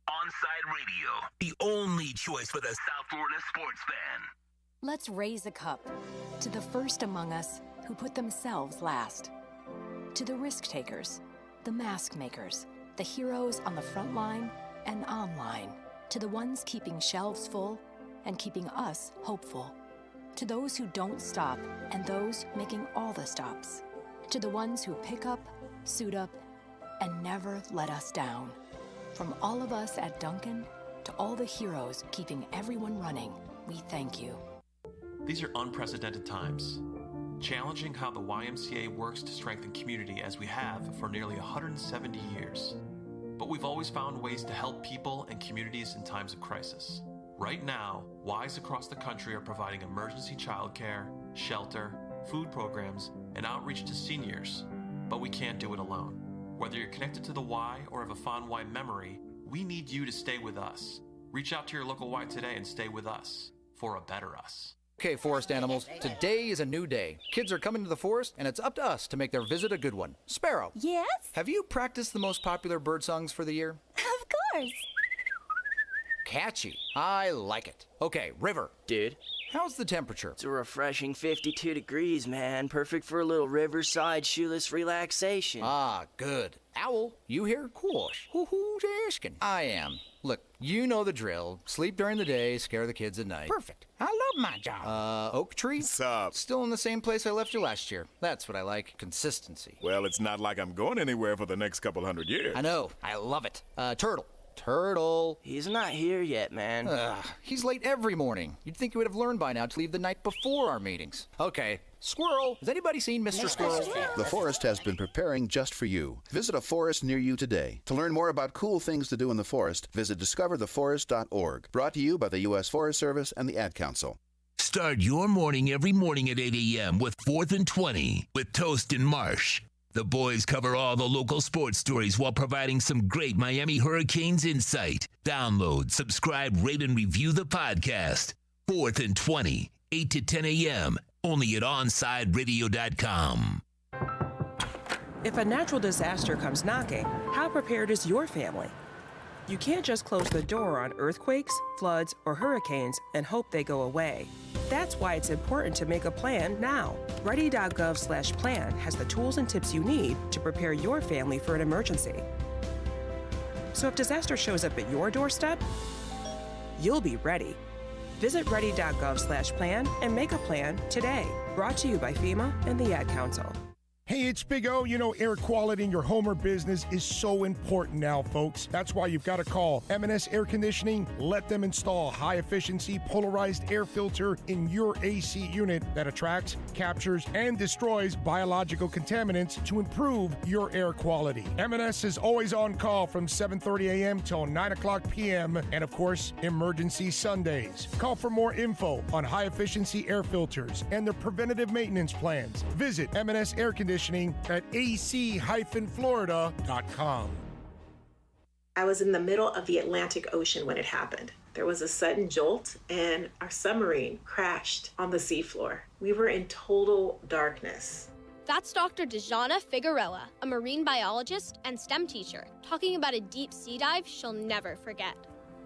Onside Radio, the only choice for the South Florida sports fan. Let's raise a cup to the first among us who put themselves last. To the risk takers, the mask makers, the heroes on the front line and online. To the ones keeping shelves full and keeping us hopeful. To those who don't stop and those making all the stops. To the ones who pick up, suit up, and never let us down. From all of us at Duncan to all the heroes keeping everyone running, we thank you. These are unprecedented times, challenging how the YMCA works to strengthen community as we have for nearly 170 years. But we've always found ways to help people and communities in times of crisis. Right now, Ys across the country are providing emergency childcare, shelter, food programs, and outreach to seniors. But we can't do it alone. Whether you're connected to the Y or have a fond Y memory, we need you to stay with us. Reach out to your local Y today and stay with us for a better us. Okay, forest animals, today is a new day. Kids are coming to the forest, and it's up to us to make their visit a good one. Sparrow. Yes? Have you practiced the most popular bird songs for the year? Of course. Catchy. I like it. Okay, River. Dude. How's the temperature? It's a refreshing 52 degrees, man. Perfect for a little riverside shoeless relaxation. Ah, good. Owl, you here? Course. Who's asking? I am. Look, you know the drill. Sleep during the day, scare the kids at night. Perfect. I love my job. Oak tree? What's up? Still in the same place I left you last year. That's what I like. Consistency. Well, it's not like I'm going anywhere for the next couple hundred years. I know. I love it. Turtle. Turtle. He's not here yet, man. He's late every morning. You'd think you would have learned by now to leave the night before our meetings. Okay. Squirrel. Has anybody seen Mr. Squirrel? The forest has been preparing just for you. Visit a forest near you today. To learn more about cool things to do in the forest, visit discovertheforest.org. Brought to you by the U.S. Forest Service and the Ad Council. Start your morning every morning at 8 a.m. with 4th and 20 with Toast and Marsh. The boys cover all the local sports stories while providing some great Miami Hurricanes insight. Download, subscribe, rate, and review the podcast. 4th and 20, 8 to 10 a.m., only at OnSideRadio.com. If a natural disaster comes knocking, how prepared is your family? You can't just close the door on earthquakes, floods, or hurricanes and hope they go away. That's why it's important to make a plan now. Ready.gov/plan has the tools and tips you need to prepare your family for an emergency. So if disaster shows up at your doorstep, you'll be ready. Visit ready.gov/plan and make a plan today. Brought to you by FEMA and the Ad Council. Hey, it's Big O. You know, air quality in your home or business is so important now, folks. That's why you've got to call M&S Air Conditioning. Let them install a high-efficiency polarized air filter in your AC unit that attracts, captures, and destroys biological contaminants to improve your air quality. M&S is always on call from 7:30 a.m. till 9 o'clock p.m. and, of course, emergency Sundays. Call for more info on high-efficiency air filters and their preventative maintenance plans. Visit M&S Air Conditioning at ac-florida.com. I was in the middle of the Atlantic Ocean when it happened. There was a sudden jolt and our submarine crashed on the seafloor. We were in total darkness. That's Dr. Dejana Figueroa, a marine biologist and STEM teacher, talking about a deep sea dive she'll never forget.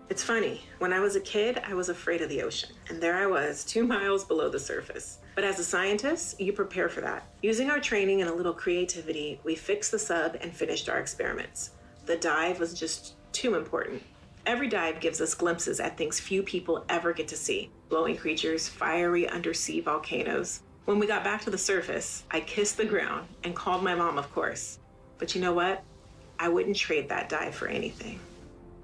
It's funny, when I was a kid, I was afraid of the ocean, and there I was, 2 miles below the surface. But as a scientist, you prepare for that. Using our training and a little creativity, we fixed the sub and finished our experiments. The dive was just too important. Every dive gives us glimpses at things few people ever get to see. Glowing creatures, fiery undersea volcanoes. When we got back to the surface, I kissed the ground and called my mom, of course. But you know what? I wouldn't trade that dive for anything.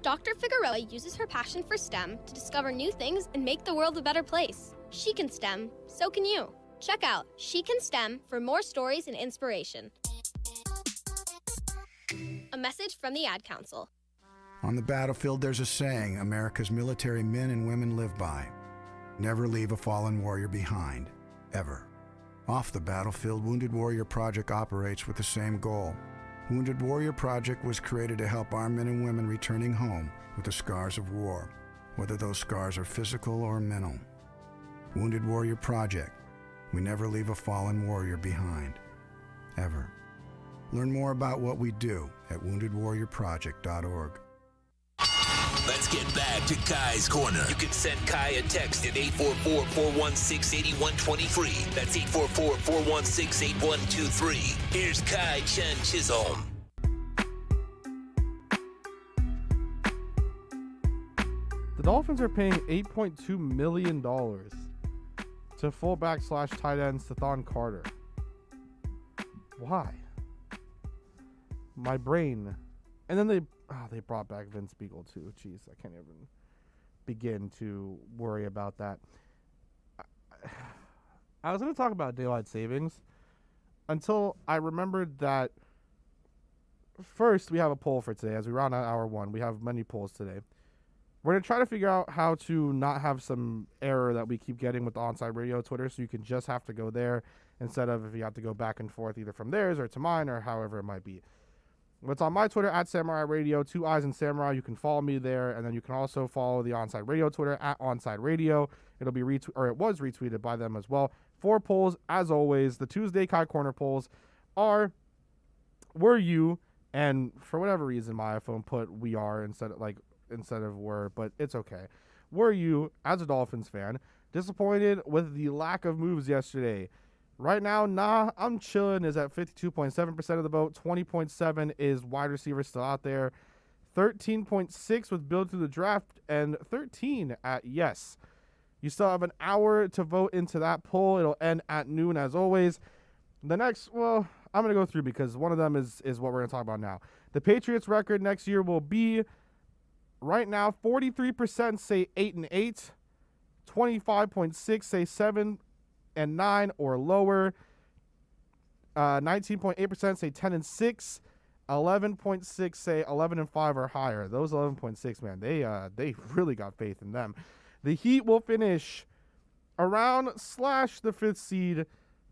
Dr. Figueroa uses her passion for STEM to discover new things and make the world a better place. She can STEM, so can you. Check out She Can STEM for more stories and inspiration. A message from the Ad Council. On the battlefield, there's a saying America's military men and women live by. Never leave a fallen warrior behind, ever. Off the battlefield, Wounded Warrior Project operates with the same goal. Wounded Warrior Project was created to help our men and women returning home with the scars of war, whether those scars are physical or mental. Wounded Warrior Project. We never leave a fallen warrior behind, ever. Learn more about what we do at woundedwarriorproject.org. Let's get back to Kai's Corner. You can send Kai a text at 844-416-8123. That's 844-416-8123. Here's Kai Chen Chisholm. The Dolphins are paying $8.2 million to fullback/tight end Sathan Carter. Why? My brain. And then they brought back Vince Beagle too. Jeez, I can't even begin to worry about that. I was going to talk about daylight savings until I remembered that first we have a poll for today. As we round out hour one, we have many polls today. We're going to try to figure out how to not have some error that we keep getting with the Onside Radio Twitter, so you can just have to go there instead of if you have to go back and forth either from theirs or to mine or however it might be. What's on my Twitter at Samurai Radio, 2 Eyes in Samurai. You can follow me there, and then you can also follow the Onside Radio Twitter at Onside Radio. It'll be it was retweeted by them as well. 4 polls, as always. The Tuesday Kai Corner polls are: were you, and for whatever reason my iPhone put we are instead of were, but it's okay. Were you, as a Dolphins fan, disappointed with the lack of moves yesterday? Right now, nah, I'm chilling is at 52.7% of the vote. 20.7 is wide receiver still out there. 13.6 with build through the draft, and 13 at yes. You still have an hour to vote into that poll. It'll end at noon as always. The next, well, I'm going to go through because one of them is what we're going to talk about now. The Patriots record next year will be, right now, 43% say 8-8, 25.6 say 7-9 or lower. 19.8% say 10-6. 11.6 say 11-5 or higher. Those 11.6, man, they really got faith in them. The Heat will finish around / the 5th seed,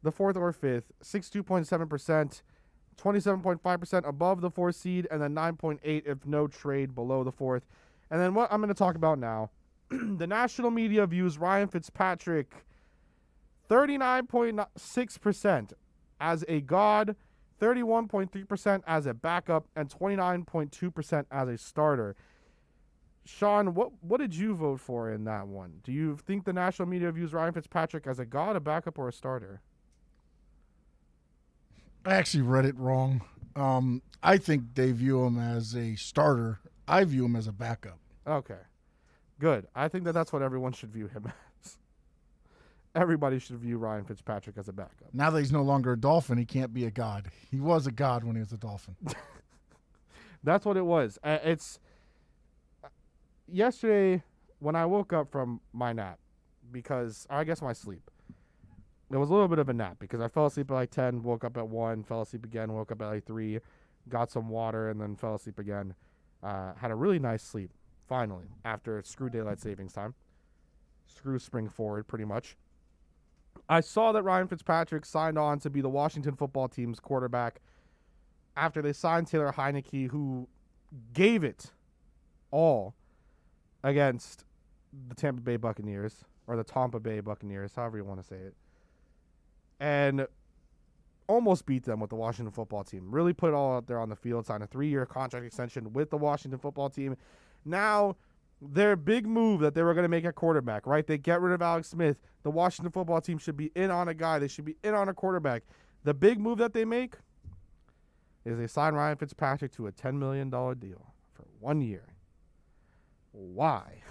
the 4th or 5th, 62.7%, 27.5% above the 4th seed, and then 9.8 if no trade below the 4th. And then what I'm going to talk about now, the national media views Ryan Fitzpatrick 39.6% as a god, 31.3% as a backup, and 29.2% as a starter. Sean, what did you vote for in that one? Do you think the national media views Ryan Fitzpatrick as a god, a backup, or a starter? I actually read it wrong. I think they view him as a starter. I view him as a backup. Okay, good. I think that's what everyone should view him as. Everybody should view Ryan Fitzpatrick as a backup. Now that he's no longer a Dolphin, he can't be a god. He was a god when he was a Dolphin. That's what it was. It's yesterday when I woke up from my nap, because I guess my sleep. It was a little bit of a nap because I fell asleep at like 10, woke up at 1, fell asleep again, woke up at like 3, got some water, and then fell asleep again. Had a really nice sleep, finally, after screw daylight savings time. Screw spring forward, pretty much. I saw that Ryan Fitzpatrick signed on to be the Washington football team's quarterback after they signed Taylor Heineke, who gave it all against the Tampa Bay Buccaneers, or the Tampa Bay Buccaneers, however you want to say it, and almost beat them with the Washington football team. Really put it all out there on the field, signed a 3-year contract extension with the Washington football team. Now, their big move that they were going to make at quarterback, right? They get rid of Alex Smith. The Washington football team should be in on a guy. They should be in on a quarterback. The big move that they make is they sign Ryan Fitzpatrick to a $10 million deal for 1 year. Why?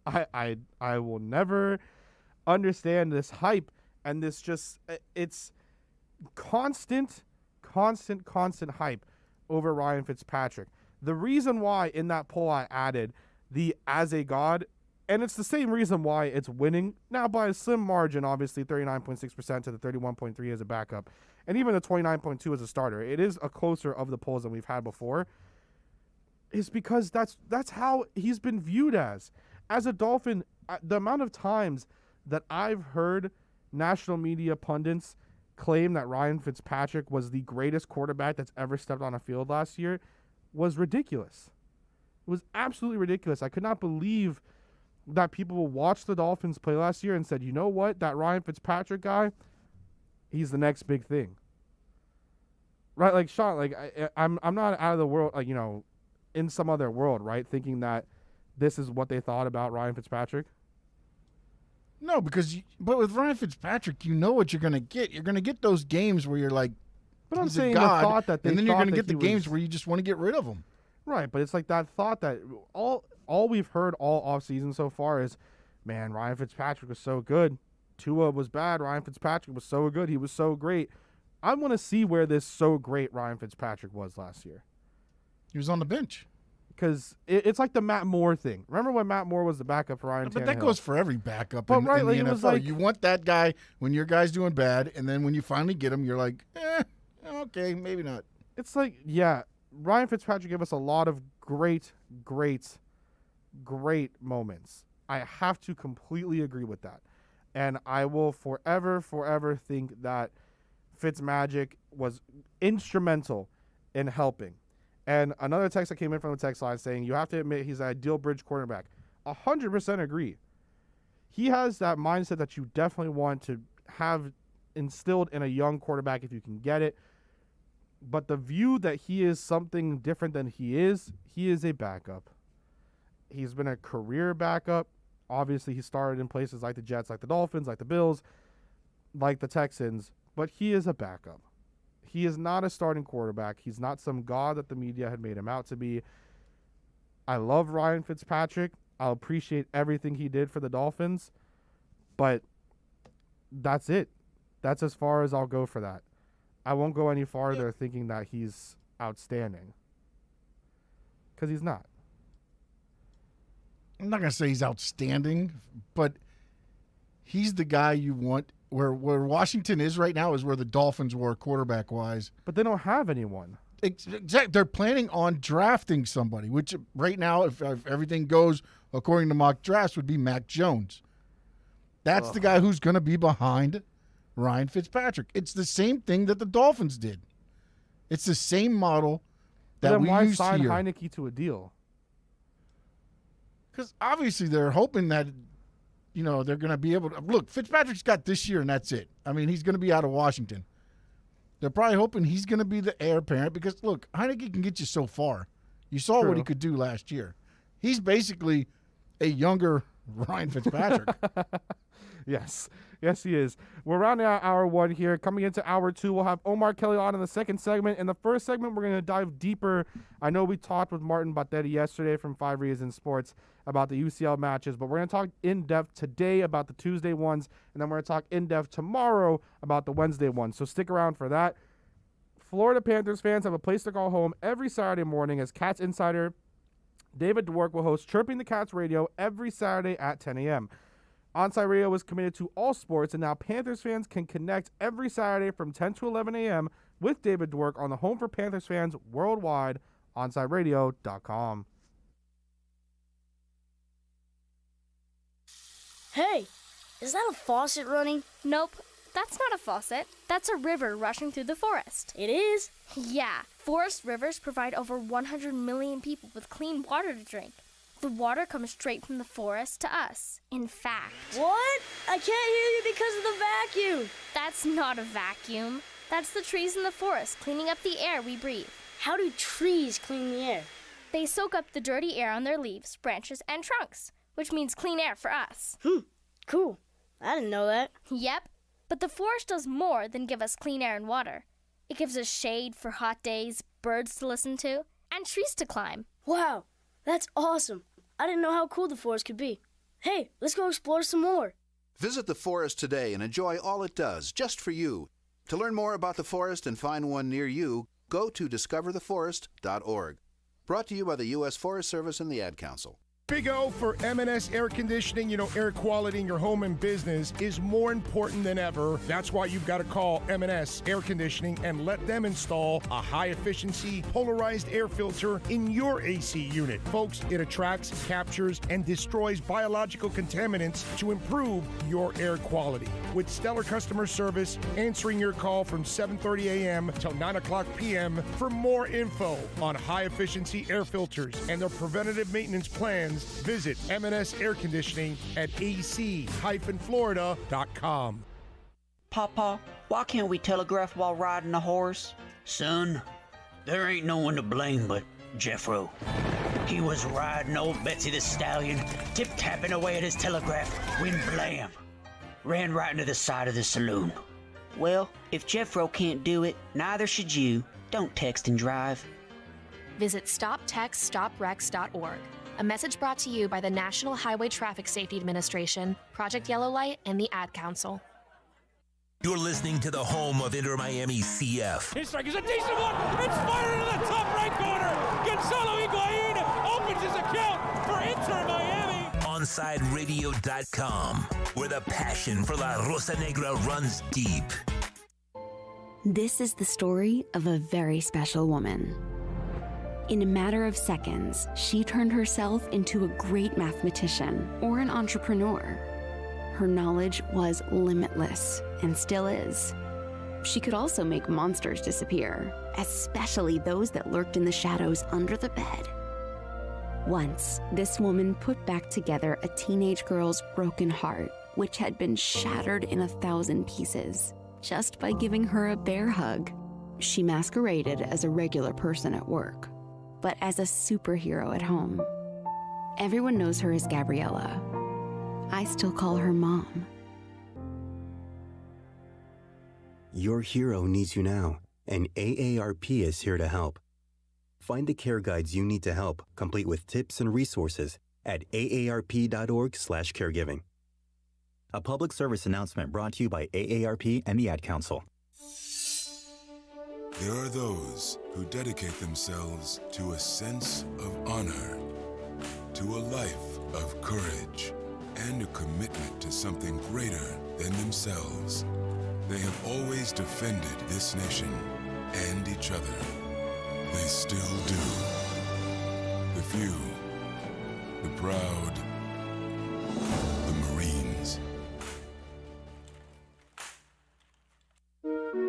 I will never understand this hype and this just, it's constant hype over Ryan Fitzpatrick. The reason why in that poll I added the as a god, and it's the same reason why it's winning now by a slim margin, obviously 39.6% to the 31.3 as a backup, and even the 29.2 as a starter. It is a closer of the polls than we've had before, is because that's how he's been viewed as a Dolphin. The amount of times that I've heard national media pundits claim that Ryan Fitzpatrick was the greatest quarterback that's ever stepped on a field last year was ridiculous. It was absolutely ridiculous. I could not believe that people watched the Dolphins play last year and said, you know what, that Ryan Fitzpatrick guy, he's the next big thing. Right, like Sean, like I'm not out of the world, like, you know, in some other world, right, thinking that this is what they thought about Ryan Fitzpatrick. No, but with Ryan Fitzpatrick, you know what you're going to get. You're going to get those games where you're like, but I'm he's saying a god, the thought that they and then you're going to thought get the that he games was- where you just want to get rid of him. Right, but it's like that thought that all we've heard all offseason so far is, man, Ryan Fitzpatrick was so good. Tua was bad. Ryan Fitzpatrick was so good. He was so great. I want to see where this so great Ryan Fitzpatrick was last year. He was on the bench. Because it's like the Matt Moore thing. Remember when Matt Moore was the backup for Ryan Tannehill? But that goes for every backup But in right, the like, it NFL. was like- You want that guy when your guy's doing bad, and then when you finally get him, you're like, okay, maybe not. It's like, yeah, Ryan Fitzpatrick gave us a lot of great moments. I have to completely agree with that. And I will forever think that Fitzmagic was instrumental in helping. And another text that came in from the text line saying, you have to admit he's an ideal bridge cornerback. 100% agree. He has that mindset that you definitely want to have instilled in a young quarterback if you can get it. But the view that he is something different than he is a backup. He's been a career backup. Obviously, he started in places like the Jets, like the Dolphins, like the Bills, like the Texans. But he is a backup. He is not a starting quarterback. He's not some god that the media had made him out to be. I love Ryan Fitzpatrick. I'll appreciate everything he did for the Dolphins. But that's it. That's as far as I'll go for that. I won't go any farther thinking that he's outstanding. Because he's not. I'm not going to say he's outstanding, but he's the guy you want. Where Washington is right now is where the Dolphins were quarterback-wise. But they don't have anyone. Exactly. They're planning on drafting somebody, which right now, if everything goes according to mock drafts, would be Mac Jones. That's the guy who's going to be behind Ryan Fitzpatrick. It's the same thing that the Dolphins did. It's the same model that we used here. Then why sign Heineke to a deal? Because obviously they're hoping that, they're going to be able to – look, Fitzpatrick's got this year and that's it. I mean, he's going to be out of Washington. They're probably hoping he's going to be the heir apparent because, look, Heineke can get you so far. You saw what he could do last year. He's basically a younger Ryan Fitzpatrick. Yes. Yes, he is. We're rounding out hour one here. Coming into hour two, we'll have Omar Kelly on in the second segment. In the first segment, we're going to dive deeper. I know we talked with Martin Battetti yesterday from 5 Reasons Sports about the UCL matches, but we're going to talk in-depth today about the Tuesday ones, and then we're going to talk in-depth tomorrow about the Wednesday ones. So stick around for that. Florida Panthers fans have a place to call home every Saturday morning as Cats insider David Dwork will host Chirping the Cats Radio every Saturday at 10 a.m. Onside Radio is committed to all sports, and now Panthers fans can connect every Saturday from 10 to 11 a.m. with David Dwork on the home for Panthers fans worldwide, OnsideRadio.com. Hey, is that a faucet running? Nope, that's not a faucet. That's a river rushing through the forest. It is? Yeah, forest rivers provide over 100 million people with clean water to drink. The water comes straight from the forest to us. In fact... What? I can't hear you because of the vacuum. That's not a vacuum. That's the trees in the forest cleaning up the air we breathe. How do trees clean the air? They soak up the dirty air on their leaves, branches, and trunks, which means clean air for us. Cool. I didn't know that. Yep. But the forest does more than give us clean air and water. It gives us shade for hot days, birds to listen to, and trees to climb. Wow. That's awesome. I didn't know how cool the forest could be. Hey, let's go explore some more. Visit the forest today and enjoy all it does, just for you. To learn more about the forest and find one near you, go to discovertheforest.org. Brought to you by the U.S. Forest Service and the Ad Council. Big O for M&S Air Conditioning. Air quality in your home and business is more important than ever. That's why you've got to call M&S Air Conditioning and let them install a high-efficiency polarized air filter in your AC unit. Folks, it attracts, captures, and destroys biological contaminants to improve your air quality. With stellar customer service, answering your call from 7:30 a.m. till 9 o'clock p.m. For more info on high-efficiency air filters and their preventative maintenance plans, visit M&S Air Conditioning at ac-florida.com. Papa, why can't we telegraph while riding a horse? Son, there ain't no one to blame but Jeffro. He was riding old Betsy the Stallion, tip-tapping away at his telegraph, when blam! Ran right into the side of the saloon. Well, if Jeffro can't do it, neither should you. Don't text and drive. Visit StopTextStopWrecks.org. A message brought to you by the National Highway Traffic Safety Administration, Project Yellow Light, and the Ad Council. You're listening to the home of Inter Miami CF. His strike is a decent one. It's fired into the top right corner. Gonzalo Higuain opens his account for Inter Miami. OnsideRadio.com, where the passion for La Rosa Negra runs deep. This is the story of a very special woman. In a matter of seconds, she turned herself into a great mathematician or an entrepreneur. Her knowledge was limitless and still is. She could also make monsters disappear, especially those that lurked in the shadows under the bed. Once, this woman put back together a teenage girl's broken heart, which had been shattered in 1,000 pieces, just by giving her a bear hug. She masqueraded as a regular person at work, but as a superhero at home. Everyone knows her as Gabriella. I still call her Mom. Your hero needs you now, and AARP is here to help. Find the care guides you need to help, complete with tips and resources at aarp.org/caregiving. A public service announcement brought to you by AARP and the Ad Council. There are those who dedicate themselves to a sense of honor, to a life of courage, and a commitment to something greater than themselves. They have always defended this nation and each other. They still do. The few, the proud, the Marines.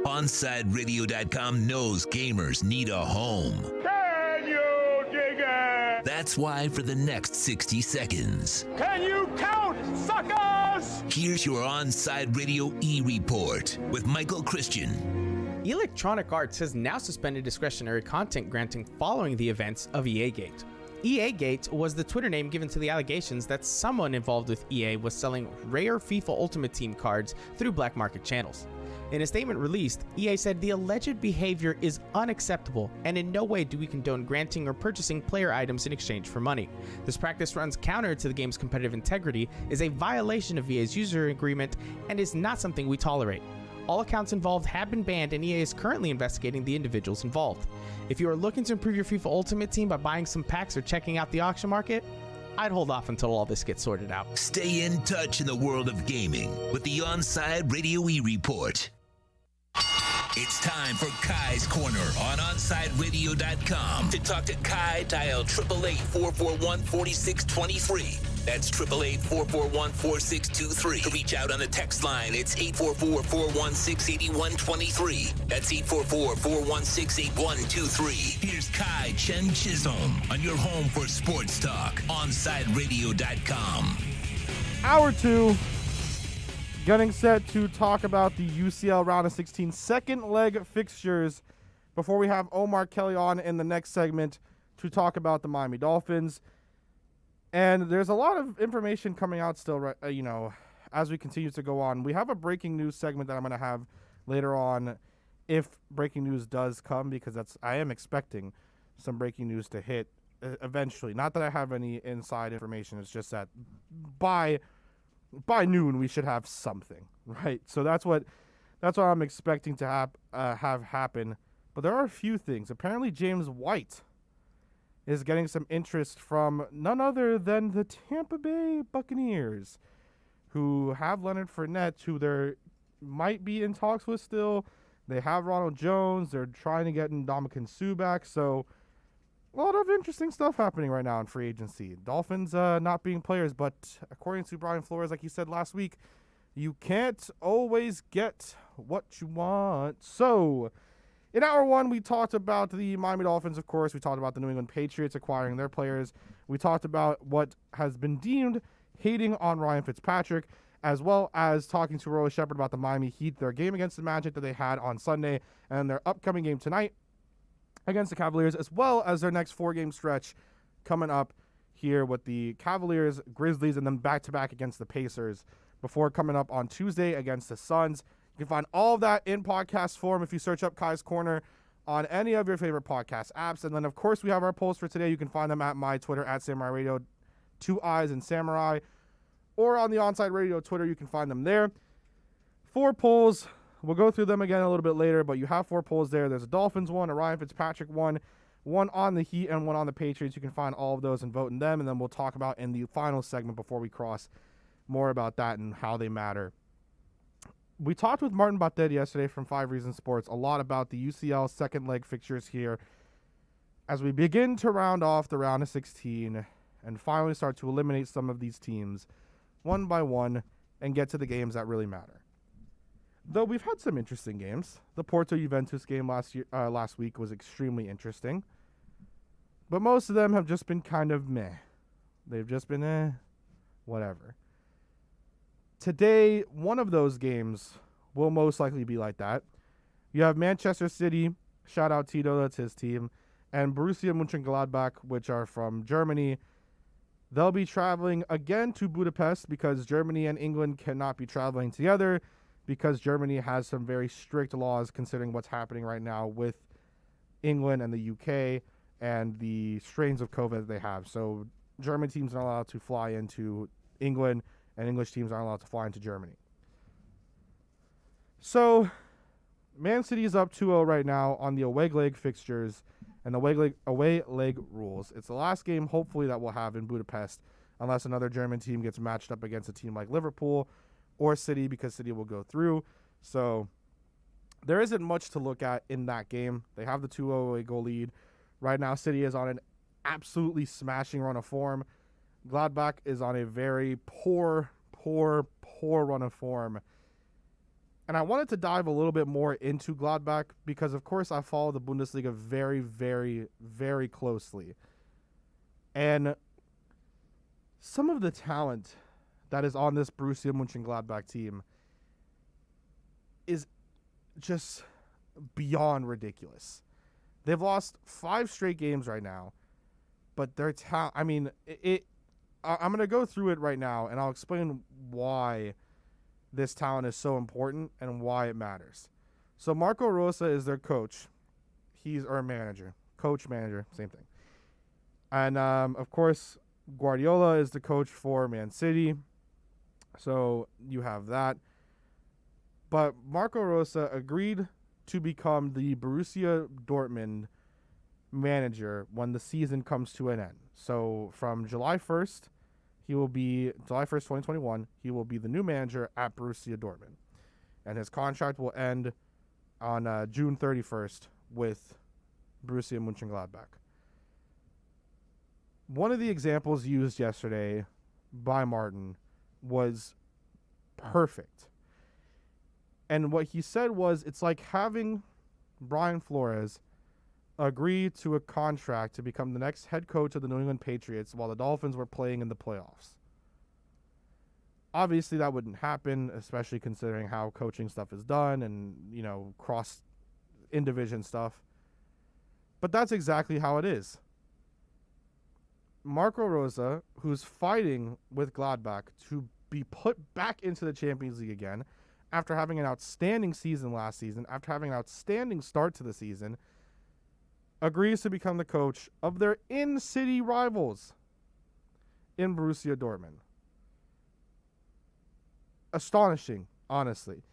OnSideRadio.com knows gamers need a home. Can you dig it? That's why for the next 60 seconds, Can you count, suckers? here's your Onside Radio E-Report with Michael Christian. Electronic Arts has now suspended discretionary content granting following the events of EA-Gate. EA-Gate was the Twitter name given to the allegations that someone involved with EA was selling rare FIFA Ultimate Team cards through black market channels. In a statement released, EA said the alleged behavior is unacceptable and in no way do we condone granting or purchasing player items in exchange for money. This practice runs counter to the game's competitive integrity, is a violation of EA's user agreement, and is not something we tolerate. All accounts involved have been banned and EA is currently investigating the individuals involved. If you are looking to improve your FIFA Ultimate Team by buying some packs or checking out the auction market, I'd hold off until all this gets sorted out. Stay in touch in the world of gaming with the Onside Radio E-Report. It's time for Kai's Corner on OnSideRadio.com. To talk to Kai, dial 888-441-4623. That's 888-441-4623. To reach out on the text line, it's 844-416-8123. That's 844-416-8123. Here's Kai Chen Chisholm on your home for sports talk, OnSideRadio.com. Hour 2. Getting set to talk about the UCL round of 16 second leg fixtures before we have Omar Kelly on in the next segment to talk about the Miami Dolphins. And there's a lot of information coming out still, as we continue to go on. We have a breaking news segment that I'm going to have later on if breaking news does come, because I am expecting some breaking news to hit eventually. Not that I have any inside information. It's just that by noon we should have something, right? So that's what I'm expecting to have happen. But there are a few things. Apparently James White is getting some interest from none other than the Tampa Bay Buccaneers, who have Leonard Fournette, who they might be in talks with still. They have Ronald Jones. They're trying to get Ndamukong Suh back. So a lot of interesting stuff happening right now in free agency. Dolphins not being players, but according to Brian Flores, like he said last week, you can't always get what you want. So in hour 1, we talked about the Miami Dolphins, of course. We talked about the New England Patriots acquiring their players. We talked about what has been deemed hating on Ryan Fitzpatrick, as well as talking to Roy Shepard about the Miami Heat, their game against the Magic that they had on Sunday, and their upcoming game tonight against the Cavaliers, as well as their next 4-game stretch coming up here with the Cavaliers, Grizzlies, and then back-to-back against the Pacers before coming up on Tuesday against the Suns. You can find all of that in podcast form if you search up Kai's Corner on any of your favorite podcast apps. And then, of course, we have our polls for today. You can find them at my Twitter, at Samurai Radio, 2 Eyes and Samurai, or on the Onside Radio Twitter. You can find them there. 4 polls. We'll go through them again a little bit later, but you have 4 polls there. There's a Dolphins one, a Ryan Fitzpatrick one on the Heat, and one on the Patriots. You can find all of those and vote in them, and then we'll talk about in the final segment before we cross more about that and how they matter. We talked with Martin Baudet yesterday from 5 Reasons Sports a lot about the UCL second leg fixtures here as we begin to round off the round of 16 and finally start to eliminate some of these teams one by one and get to the games that really matter. Though we've had some interesting games. The Porto-Juventus game last week was extremely interesting. But most of them have just been kind of meh. They've just been whatever. Today, one of those games will most likely be like that. You have Manchester City, shout out Tito, that's his team, and Borussia Mönchengladbach, which are from Germany. They'll be traveling again to Budapest because Germany and England cannot be traveling together because Germany has some very strict laws considering what's happening right now with England and the UK and the strains of COVID that they have. So German teams aren't allowed to fly into England, and English teams aren't allowed to fly into Germany. So Man City is up 2-0 right now on the away leg fixtures and the away leg rules. It's the last game, hopefully, that we'll have in Budapest, unless another German team gets matched up against a team like Liverpool or City, because City will go through. So there isn't much to look at in that game. They have the 2-0 away goal lead. Right now, City is on an absolutely smashing run of form. Gladbach is on a very poor run of form. And I wanted to dive a little bit more into Gladbach because, of course, I follow the Bundesliga very, very, very closely. And some of the talent that is on this Borussia Mönchengladbach team is just beyond ridiculous. They've lost 5 straight games right now, but their talent, I mean, I'm going to go through it right now, and I'll explain why this talent is so important and why it matters. So Marco Rosa is their coach. Or manager. Coach, manager, same thing. And, of course, Guardiola is the coach for Man City. So you have that. But Marco Rosa agreed to become the Borussia Dortmund manager when the season comes to an end. So from July 1st, July 1st, 2021, he will be the new manager at Borussia Dortmund. And his contract will end on June 31st with Borussia Mönchengladbach. One of the examples used yesterday by Martin was perfect. And what he said was, it's like having Brian Flores agree to a contract to become the next head coach of the New England Patriots while the Dolphins were playing in the playoffs. Obviously, that wouldn't happen, especially considering how coaching stuff is done and, cross in-division stuff. But that's exactly how it is. Marco Rosa, who's fighting with Gladbach to be put back into the Champions League again, after having an outstanding season last season, after having an outstanding start to the season, agrees to become the coach of their in-city rivals in Borussia Dortmund. Astonishing, honestly.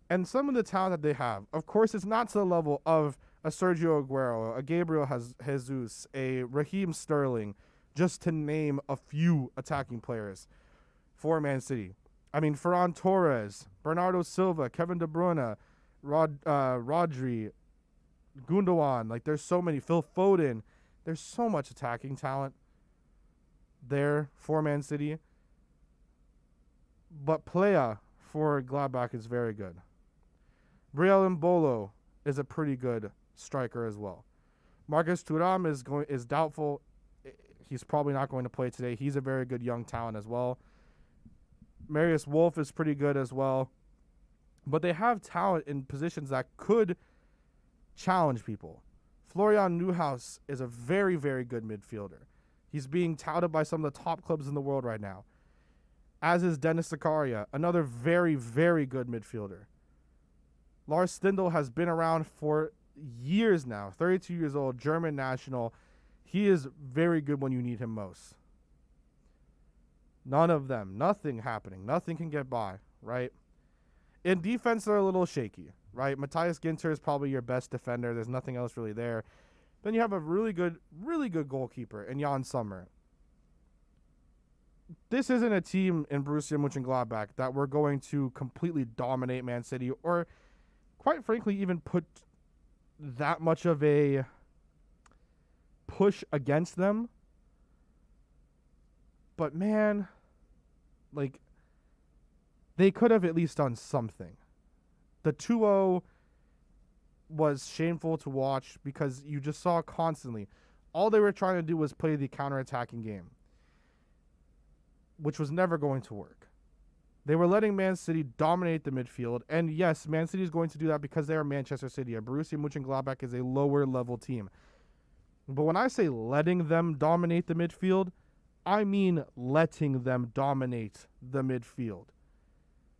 And some of the talent that they have, of course, it's not to the level of a Sergio Aguero, a Gabriel Jesus, a Raheem Sterling, just to name a few attacking players for Man City. I mean, Ferran Torres, Bernardo Silva, Kevin De Bruyne, Rodri, Gundogan, like there's so many, Phil Foden. There's so much attacking talent there for Man City. But Plea for Gladbach is very good. Briel Mbolo is a pretty good striker as well. Marcus Thuram is doubtful. He's probably not going to play today. He's a very good young talent as well. Marius Wolf is pretty good as well. But they have talent in positions that could challenge people. Florian Neuhaus is a very, very good midfielder. He's being touted by some of the top clubs in the world right now. As is Dennis Zakaria, another very, very good midfielder. Lars Stindl has been around for years now, 32 years old, German national. He is very good when you need him most. None of them, nothing happening. Nothing can get by, right? In defense, they're a little shaky, right? Matthias Ginter is probably your best defender. There's nothing else really there. Then you have a really good goalkeeper in Jan Sommer. This isn't a team in Borussia Mönchengladbach that we're going to completely dominate Man City or, quite frankly, even put that much of a push against them. But, man, like, they could have at least done something. The 2-0 was shameful to watch because you just saw constantly. All they were trying to do was play the counterattacking game, which was never going to work. They were letting Man City dominate the midfield. And yes, Man City is going to do that because they are Manchester City. Borussia Mönchengladbach is a lower level team. But when I say letting them dominate the midfield, I mean letting them dominate the midfield.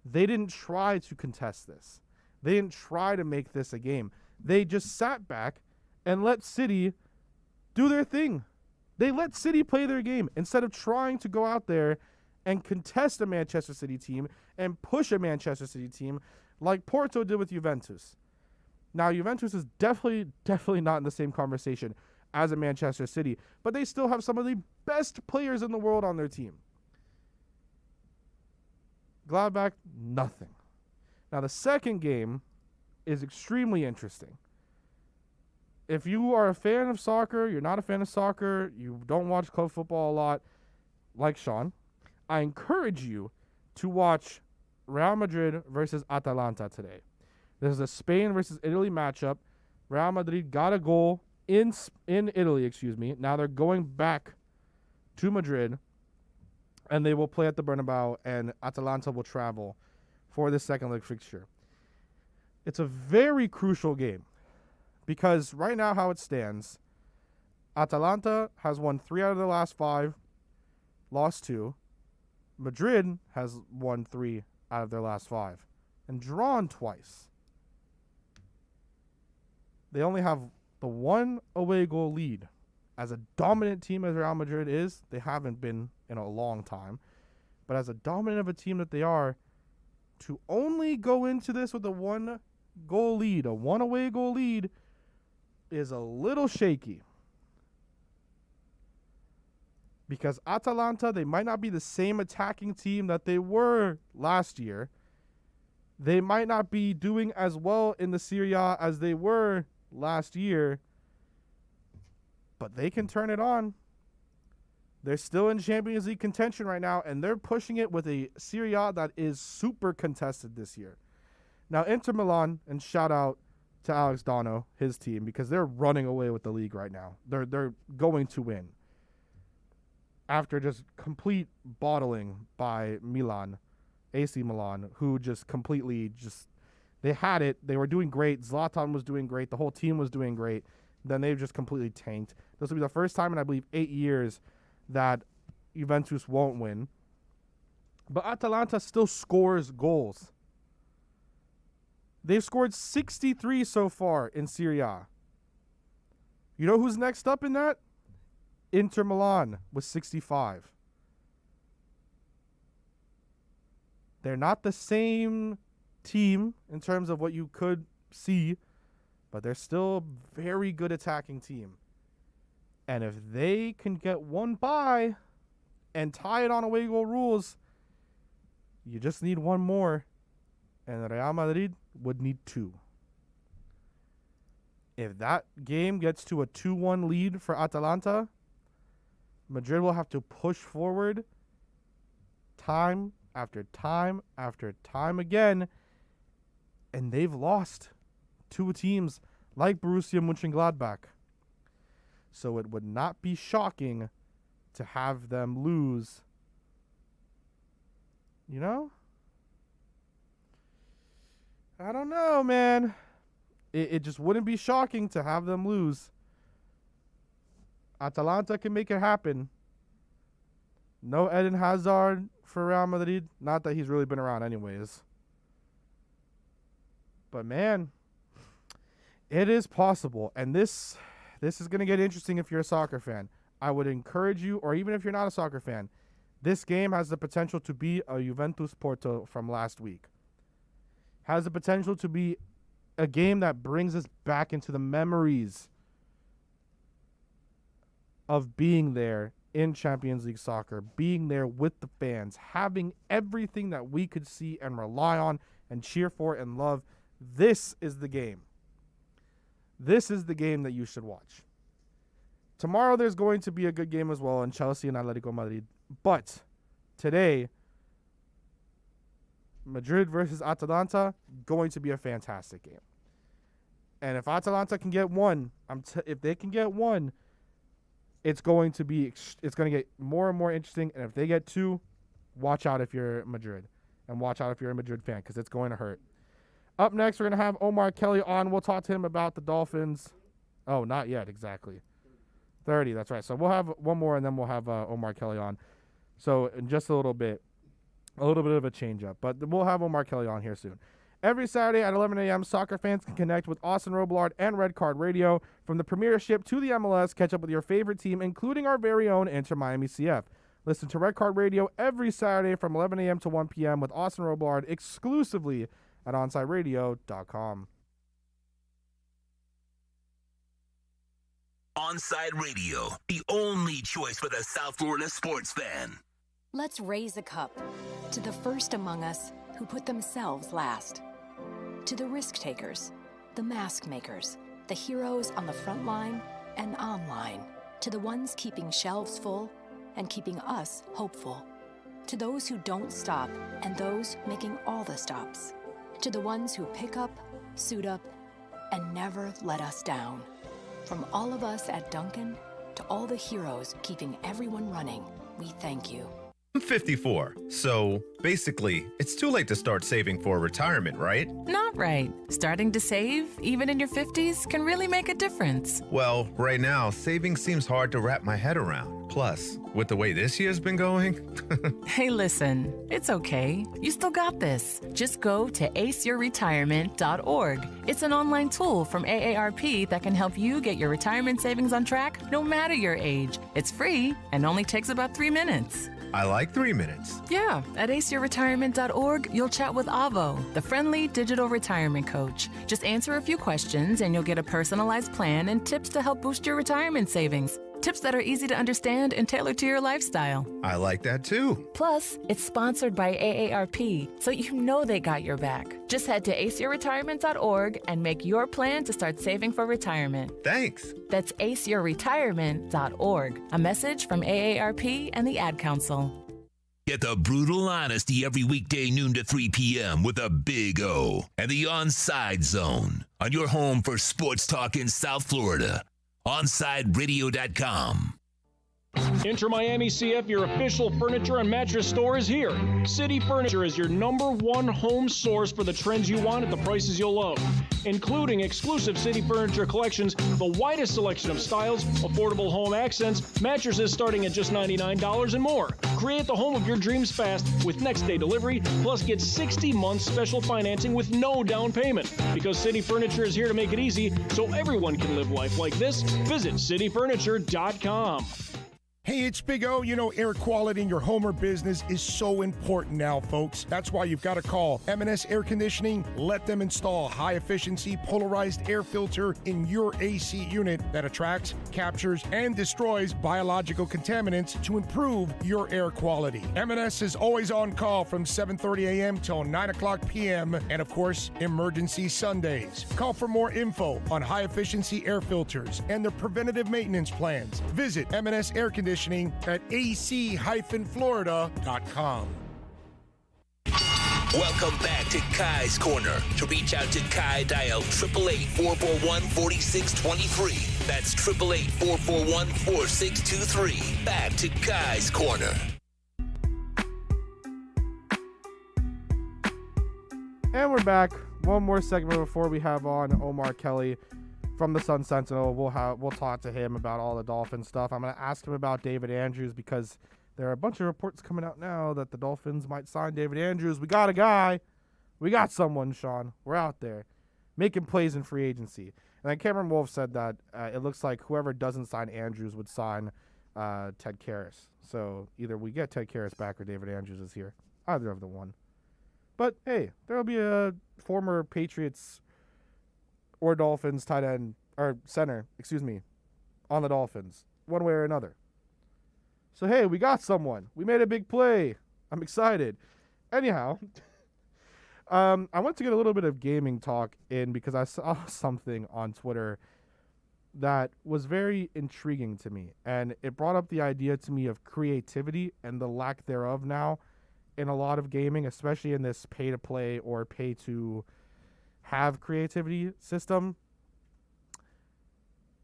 They didn't try to contest this. They didn't try to make this a game. They just sat back and let City do their thing. They let City play their game instead of trying to go out there and contest a Manchester City team and push a Manchester City team like Porto did with Juventus. Now, Juventus is definitely not in the same conversation as a Manchester City, but they still have some of the best players in the world on their team. Gladbach, nothing. Now, the second game is extremely interesting. If you are a fan of soccer, you're not a fan of soccer, you don't watch club football a lot, like Sean, I encourage you to watch Real Madrid versus Atalanta today. This is a Spain versus Italy matchup. Real Madrid got a goal in Italy, Now they're going back to Madrid, and they will play at the Bernabeu, and Atalanta will travel for the second leg fixture. It's a very crucial game because right now how it stands, Atalanta has won 3 out of their last 5, lost 2. Madrid has won 3 out of their last 5 and drawn twice. They only have the 1 away goal lead. As a dominant team as Real Madrid is, they haven't been in a long time, but as a dominant of a team that they are, to only go into this with a 1 goal lead, a 1 away goal lead, is a little shaky. Because Atalanta, they might not be the same attacking team that they were last year. They might not be doing as well in the Serie A as they were last year, but they can turn it on. They're still in Champions League contention right now, and they're pushing it with a Serie A that is super contested this year. Now, Inter Milan, and shout out to Alex Dono, his team, because they're running away with the league right now. They're going to win. After just complete bottling by Milan, AC Milan, who just completely they had it. They were doing great. Zlatan was doing great. The whole team was doing great. Then they've just completely tanked. This will be the first time in, I believe, 8 years that Juventus won't win. But Atalanta still scores goals. They've scored 63 so far in Serie A. You know who's next up in that? Inter Milan with 65. They're not the same team in terms of what you could see, but they're still a very good attacking team. And if they can get one bye and tie it on away goal rules, you just need one more, and Real Madrid would need 2. If that game gets to a 2-1 lead for Atalanta, Madrid will have to push forward time after time after time again, and they've lost to teams like Borussia Mönchengladbach. So it would not be shocking to have them lose. You know? I don't know, man. It just wouldn't be shocking to have them lose. Atalanta can make it happen. No Eden Hazard for Real Madrid. Not that he's really been around anyways. But man, it is possible. And this is going to get interesting if you're a soccer fan. I would encourage you, or even if you're not a soccer fan, this game has the potential to be a Juventus Porto from last week. Has the potential to be a game that brings us back into the memories of being there in Champions League soccer, being there with the fans, having everything that we could see and rely on and cheer for and love. This is the game. This is the game that you should watch. Tomorrow there's going to be a good game as well in Chelsea and Atletico Madrid. But today, Madrid versus Atalanta, going to be a fantastic game. And if Atalanta can get one, if they can get one, it's going to get more and more interesting. And if they get two, watch out if you're Madrid, and watch out if you're a Madrid fan, because it's going to hurt. Up next, we're going to have Omar Kelly on. We'll talk to him about the Dolphins. Oh, not yet, exactly. 30, that's right. So we'll have one more, and then we'll have Omar Kelly on. So in just a little bit of a change-up. But we'll have Omar Kelly on here soon. Every Saturday at 11 a.m., soccer fans can connect with Austin Robillard and Red Card Radio. From the Premiership to the MLS, catch up with your favorite team, including our very own Inter Miami CF. Listen to Red Card Radio every Saturday from 11 a.m. to 1 p.m. with Austin Robillard exclusively at OnsideRadio.com. Onside Radio, the only choice for the South Florida sports fan. Let's raise a cup to the first among us who put themselves last. To the risk takers, the mask makers, the heroes on the front line and online. To the ones keeping shelves full and keeping us hopeful. To those who don't stop and those making all the stops. To the ones who pick up, suit up, and never let us down. From all of us at Dunkin' to all the heroes keeping everyone running, we thank you. I'm 54, so basically, it's too late to start saving for retirement, right? Not right. Starting to save, even in your 50s, can really make a difference. Well, right now, saving seems hard to wrap my head around. Plus, with the way this year's been going... Hey, listen, it's okay. You still got this. Just go to aceyourretirement.org. It's an online tool from AARP that can help you get your retirement savings on track no matter your age. It's free and only takes about 3 minutes. I like 3 minutes. Yeah, at aceyourretirement.org, you'll chat with Avo, the friendly digital retirement coach. Just answer a few questions and you'll get a personalized plan and tips to help boost your retirement savings. Tips that are easy to understand and tailored to your lifestyle. I like that too. Plus, it's sponsored by AARP, so you know they got your back. Just head to aceyourretirement.org and make your plan to start saving for retirement. Thanks. That's aceyourretirement.org. A message from AARP and the Ad Council. Get the brutal honesty every weekday noon to 3 p.m. with a Big O and the Onside Zone on your home for sports talk in South Florida. OnsideRadio.com. Inter Miami CF, your official furniture and mattress store, is here. City Furniture is your #1 home source for the trends you want at the prices you'll love, including exclusive City Furniture collections, the widest selection of styles, affordable home accents, mattresses starting at just $99 and more. Create the home of your dreams fast with next-day delivery, plus get 60 months special financing with no down payment. Because City Furniture is here to make it easy so everyone can live life like this, visit cityfurniture.com. Hey, it's Big O. You know, air quality in your home or business is so important now, folks. That's why you've got to call M&S Air Conditioning. Let them install high-efficiency polarized air filter in your AC unit that attracts, captures, and destroys biological contaminants to improve your air quality. M&S is always on call from 7:30 a.m. till 9 o'clock p.m. and, of course, emergency Sundays. Call for more info on high-efficiency air filters and their preventative maintenance plans. Visit M&S Air Conditioning at ac-florida.com. Welcome back to Kai's Corner. To reach out to Kai, dial 888-441-4623. That's 888-441-4623. Back to Kai's Corner. And we're back. One more segment before we have on Omar Kelly from the Sun Sentinel. We'll talk to him about all the Dolphins stuff. I'm going to ask him about David Andrews because there are a bunch of reports coming out now that the Dolphins might sign David Andrews. We got a guy. We got someone, Sean. We're out there making plays in free agency. And then Cameron Wolf said that it looks like whoever doesn't sign Andrews would sign Ted Karras. So either we get Ted Karras back or David Andrews is here. Either of the one. But, hey, there will be a former Patriots or Dolphins tight end, or center, on the Dolphins, one way or another. So, hey, we got someone. We made a big play. I'm excited. Anyhow, I wanted to get a little bit of gaming talk in because I saw something on Twitter that was very intriguing to me. And it brought up the idea to me of creativity and the lack thereof now in a lot of gaming, especially in this pay to play or pay to have creativity system.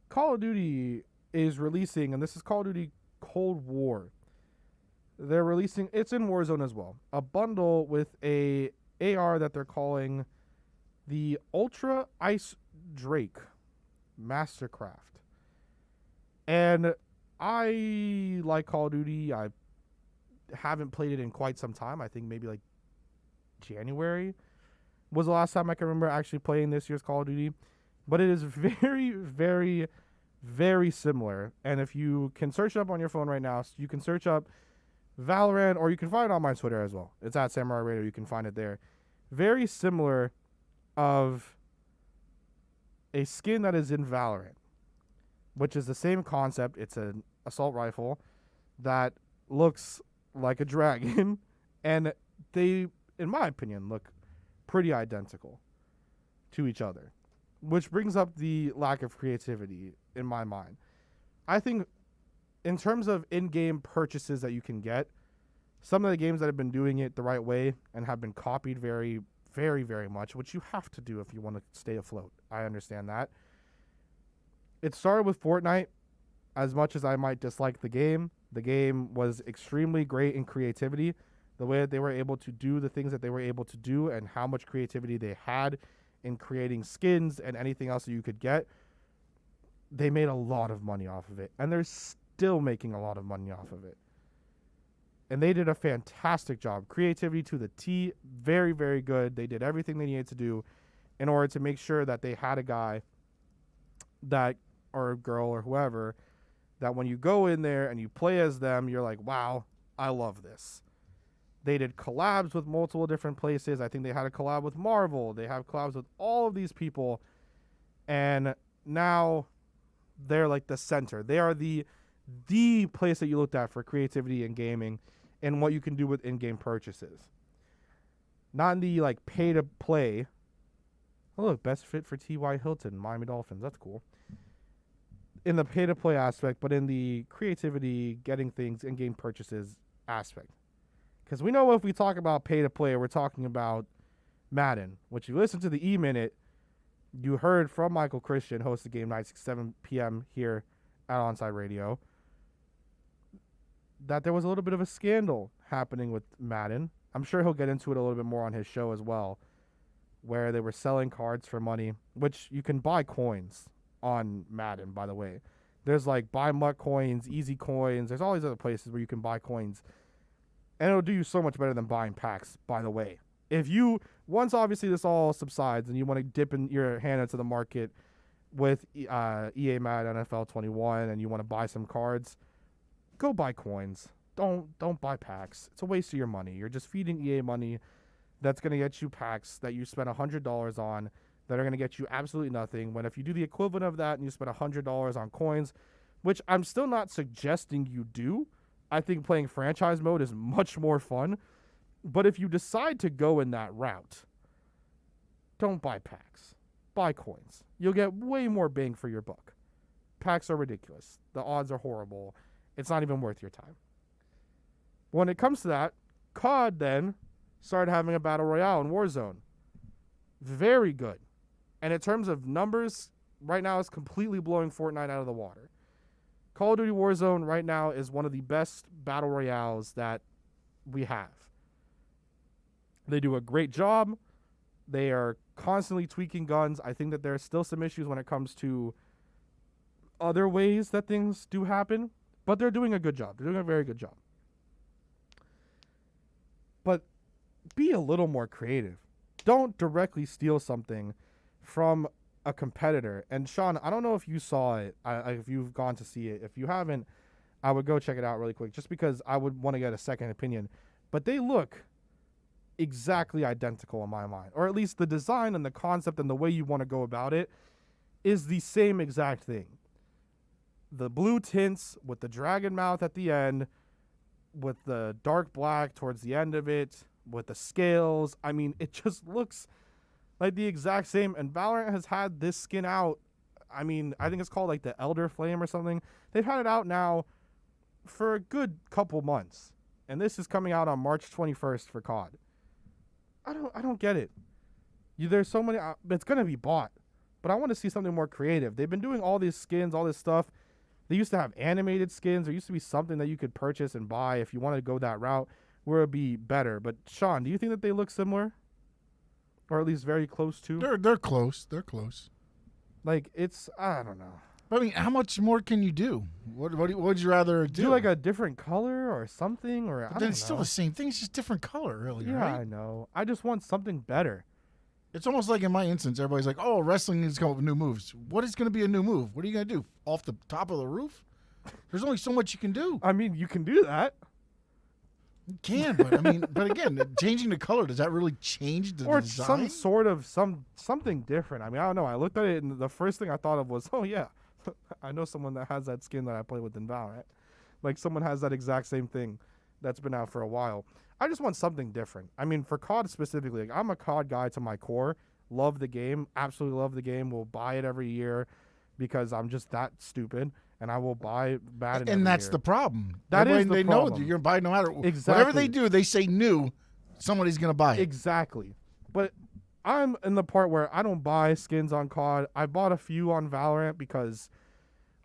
Call of Duty is releasing, and this is Call of Duty Cold War. They're releasing, it's in Warzone as well, a bundle with a AR that they're calling the Ultra Ice Drake Mastercraft. And I like Call of Duty. I haven't played it in quite some time. I think maybe like January was the last time I can remember actually playing this year's Call of Duty. But it is very, very, very similar. And if you can search it up on your phone right now, you can search up Valorant, or you can find it on my Twitter as well. It's at Samurai Radio. You can find it there. Very similar of a skin that is in Valorant, which is the same concept. It's an assault rifle that looks like a dragon, and they, in my opinion, look pretty identical to each other, which brings up the lack of creativity in my mind. I think in terms of in-game purchases that you can get, some of the games that have been doing it the right way and have been copied very, very, very much, which you have to do if you want to stay afloat. I understand that. It started with Fortnite. As much as I might dislike the game was extremely great in creativity. The way that they were able to do the things that they were able to do and how much creativity they had in creating skins and anything else that you could get. They made a lot of money off of it, and they're still making a lot of money off of it. And they did a fantastic job. Creativity to the T, very, very good. They did everything they needed to do in order to make sure that they had a guy that, or a girl or whoever, that when you go in there and you play as them, you're like, wow, I love this. They did collabs with multiple different places. I think they had a collab with Marvel. They have collabs with all of these people. And now they're like the center. They are the place that you looked at for creativity in gaming and what you can do with in-game purchases. Not in the like pay to play. Oh, look, best fit for T.Y. Hilton, Miami Dolphins. That's cool. In the pay to play aspect, but in the creativity, getting things, in-game purchases aspect. Because we know if we talk about pay to play, we're talking about Madden, which you listen to the E-Minute, you heard from Michael Christian, host of Game Nights, 7 p.m. here at Onside Radio, that there was a little bit of a scandal happening with Madden. I'm sure he'll get into it a little bit more on his show as well, where they were selling cards for money, which you can buy coins on Madden, by the way. There's like buy Mutt coins, easy coins. There's all these other places where you can buy coins. And it'll do you so much better than buying packs, by the way. If you, once obviously this all subsides and you want to dip in your hand into the market with EA Madden NFL 21 and you want to buy some cards, go buy coins. Don't buy packs. It's a waste of your money. You're just feeding EA money that's going to get you packs that you spend $100 on that are going to get you absolutely nothing. When if you do the equivalent of that and you spend $100 on coins, which I'm still not suggesting you do, I think playing franchise mode is much more fun. But if you decide to go in that route, don't buy packs. Buy coins. You'll get way more bang for your buck. Packs are ridiculous. The odds are horrible. It's not even worth your time. When it comes to that, COD then started having a battle royale in Warzone. Very good. And in terms of numbers, right now it's completely blowing Fortnite out of the water. Call of Duty Warzone right now is one of the best battle royales that we have. They do a great job. They are constantly tweaking guns. I think that there are still some issues when it comes to other ways that things do happen, but they're doing a good job. They're doing a very good job. But be a little more creative. Don't directly steal something from a competitor. And Sean, I don't know if you saw it, if you've gone to see it. If you haven't, I would go check it out really quick just because I would want to get a second opinion. But they look exactly identical in my mind, or at least the design and the concept and the way you want to go about it is the same exact thing. The blue tints with the dragon mouth at the end, with the dark black towards the end of it, with the scales. I mean, it just looks like the exact same. And Valorant has had this skin out. I mean, I think it's called like the Elder Flame or something. They've had it out now for a good couple months. and this is coming out on March 21st for COD. I don't get it. There's so many. It's gonna be bought, but I want to see something more creative. They've been doing all these skins, all this stuff. They used to have animated skins. There used to be something that you could purchase and buy if you wanted to go that route, where it'd be better. But Sean, do you think that they look similar, or at least very close to? They're close. They're close. Like I don't know. But I mean, how much more can you do? What would you rather do? Do like a different color or something, or But then it's still the same thing. It's just different color, really. Yeah, right? I know. I just want something better. It's almost like in my instance, everybody's like, "Oh, wrestling needs to come up with new moves." What is going to be a new move? What are you going to do? Off the top of the roof? There's only so much you can do. I mean, you can do that. You can, but I mean, but again, changing the color, does that really change the Or design? some sort of something different. I mean, I don't know. I looked at it and the first thing I thought of was, oh yeah, I know someone that has that skin that I play with in Valorant. Like someone has that exact same thing that's been out for a while. I just want something different. I mean, for COD specifically, like, I'm a COD guy to my core. Love the game. Absolutely love the game. Will buy it every year because I'm just that stupid. And I will buy Madden every And that's year. the problem. That is the they problem. know that you're going to buy no matter Exactly. whatever they do. They say new, somebody's going to buy it. Exactly. But I'm in the part where I don't buy skins on COD. I bought a few on Valorant because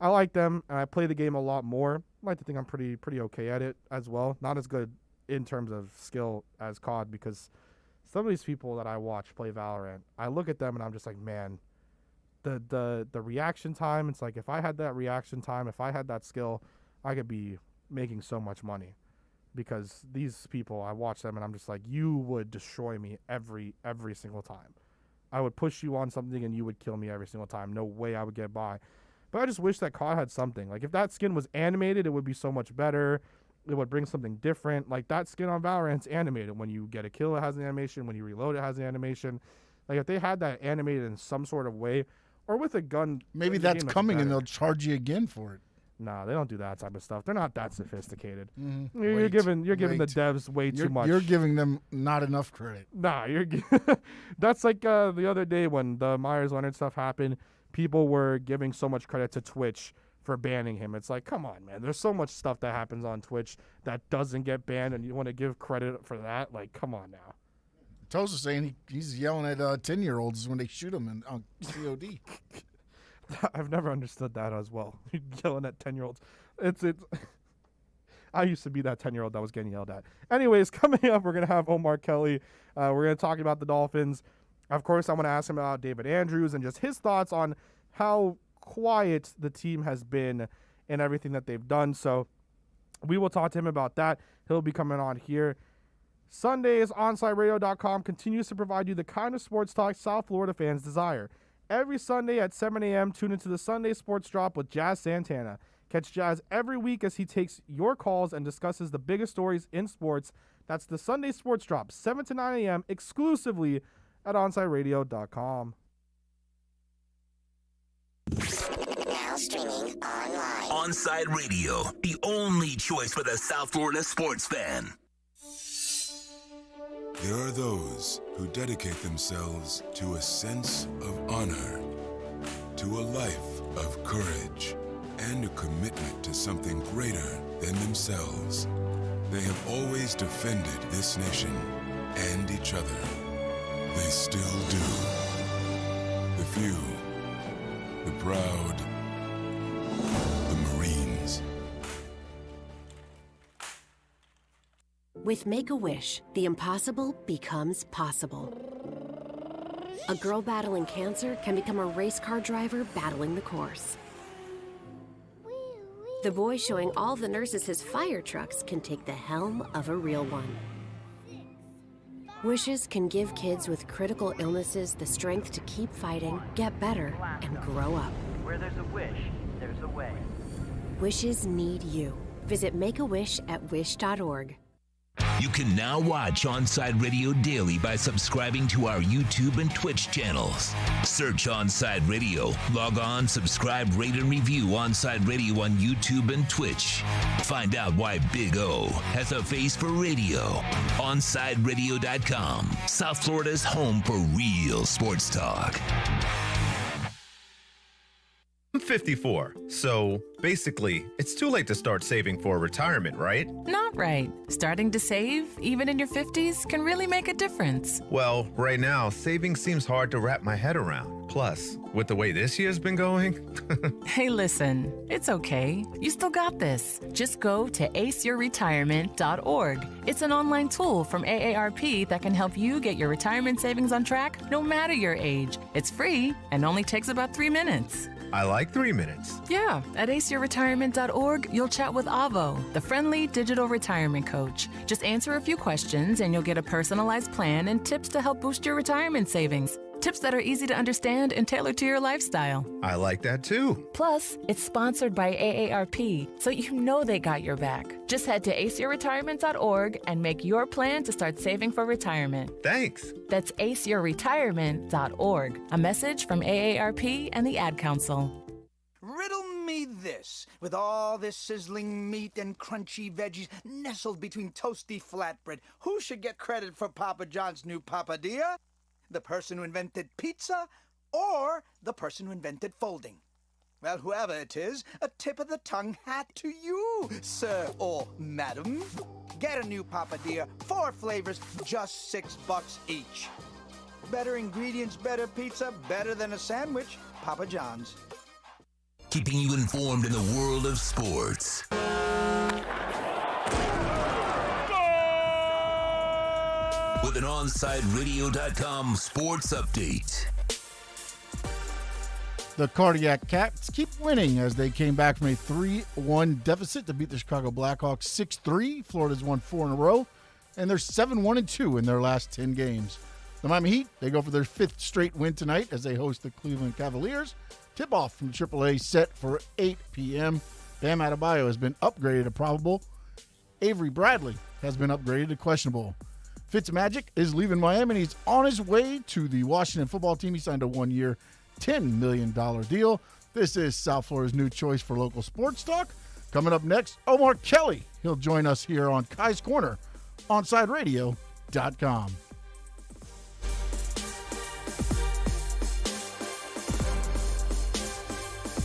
I like them and I play the game a lot more. I like to think I'm pretty okay at it as well. Not as good in terms of skill as COD because some of these people that I watch play Valorant, I look at them and I'm just like, man, the reaction time, it's like if I had that reaction time, if I had that skill, I could be making so much money. Because these people, I watch them and I'm just like, you would destroy me every single time. I would push you on something and you would kill me every single time. No way I would get by. But I just wish that COD had something. Like if that skin was animated, it would be so much better. It would bring something different. Like that skin on Valorant's animated. When you get a kill, it has an animation. When you reload, it has an animation. Like if they had that animated in some sort of way, or with a gun. Maybe that's coming and they'll charge you again for it. Nah, they don't do that type of stuff. They're not that sophisticated. Mm-hmm. You're giving the devs way too much. You're giving them not enough credit. Nah, that's like the other day when the Myers Leonard stuff happened. People were giving so much credit to Twitch for banning him. It's like, come on, man. There's so much stuff that happens on Twitch that doesn't get banned, and you want to give credit for that? Like, come on now. Toes saying he's yelling at 10-year-olds when they shoot him on COD. I've never understood that as well. Yelling at 10-year-olds. It's. I used to be that 10-year-old that was getting yelled at. Anyways, coming up, we're going to have Omar Kelly. We're going to talk about the Dolphins. Of course, I want to ask him about David Andrews and just his thoughts on how quiet the team has been and everything that they've done. So we will talk to him about that. He'll be coming on here. Sundays, OnSiteRadio.com continues to provide you the kind of sports talk South Florida fans desire. Every Sunday at 7 a.m., tune into the Sunday Sports Drop with Jazz Santana. Catch Jazz every week as he takes your calls and discusses the biggest stories in sports. That's the Sunday Sports Drop, 7 to 9 a.m., exclusively at OnSiteRadio.com. Now streaming online. Onside Radio, the only choice for the South Florida sports fan. There are those who dedicate themselves to a sense of honor, to a life of courage, and a commitment to something greater than themselves. They have always defended this nation and each other. They still do. The few, the proud, the Marines. With Make-A-Wish, the impossible becomes possible. A girl battling cancer can become a race car driver battling the course. The boy showing all the nurses his fire trucks can take the helm of a real one. Wishes can give kids with critical illnesses the strength to keep fighting, get better, and grow up. Where there's a wish, there's a way. Wishes need you. Visit Make-A-Wish at wish.org. You can now watch Onside Radio daily by subscribing to our YouTube and Twitch channels. Search Onside Radio. Log on, subscribe, rate, and review Onside Radio on YouTube and Twitch. Find out why Big O has a face for radio. OnSideRadio.com, South Florida's home for real sports talk. 54. So basically, it's too late to start saving for retirement, right? Not right. Starting to save, even in your 50s, can really make a difference. Well, right now, saving seems hard to wrap my head around. Plus, with the way this year's been going. Hey, listen, it's okay. You still got this. Just go to aceyourretirement.org. It's an online tool from AARP that can help you get your retirement savings on track no matter your age. It's free and only takes about 3 minutes. I like 3 minutes. Yeah, at aceyourretirement.org, you'll chat with Avo, the friendly digital retirement coach. Just answer a few questions and you'll get a personalized plan and tips to help boost your retirement savings. Tips that are easy to understand and tailored to your lifestyle. I like that too. Plus, it's sponsored by AARP, so you know they got your back. Just head to aceyourretirement.org and make your plan to start saving for retirement. Thanks. That's aceyourretirement.org. A message from AARP and the Ad Council. Riddle me this. With all this sizzling meat and crunchy veggies nestled between toasty flatbread, who should get credit for Papa John's new papadilla? The person who invented pizza or the person who invented folding? Well, whoever it is, a tip of the tongue hat to you, sir or madam. Get a new papadilla, 4 flavors, just $6 each. Better ingredients, better pizza, better than a sandwich. Papa John's. Keeping you informed in the world of sports. With an OnsideRadio.com sports update. The Cardiac Cats keep winning as they came back from a 3-1 deficit to beat the Chicago Blackhawks 6-3. Florida's won 4 in a row, and they're 7-1-2 in their last 10 games. The Miami Heat, they go for their 5th straight win tonight as they host the Cleveland Cavaliers. Tip-off from AAA set for 8 p.m. Bam Adebayo has been upgraded to probable. Avery Bradley has been upgraded to questionable. Fitzmagic is leaving Miami, and he's on his way to the Washington football team. He signed a 1-year, $10 million deal. This is South Florida's new choice for local sports talk. Coming up next, Omar Kelly. He'll join us here on Kai's Corner, OnsideRadio.com.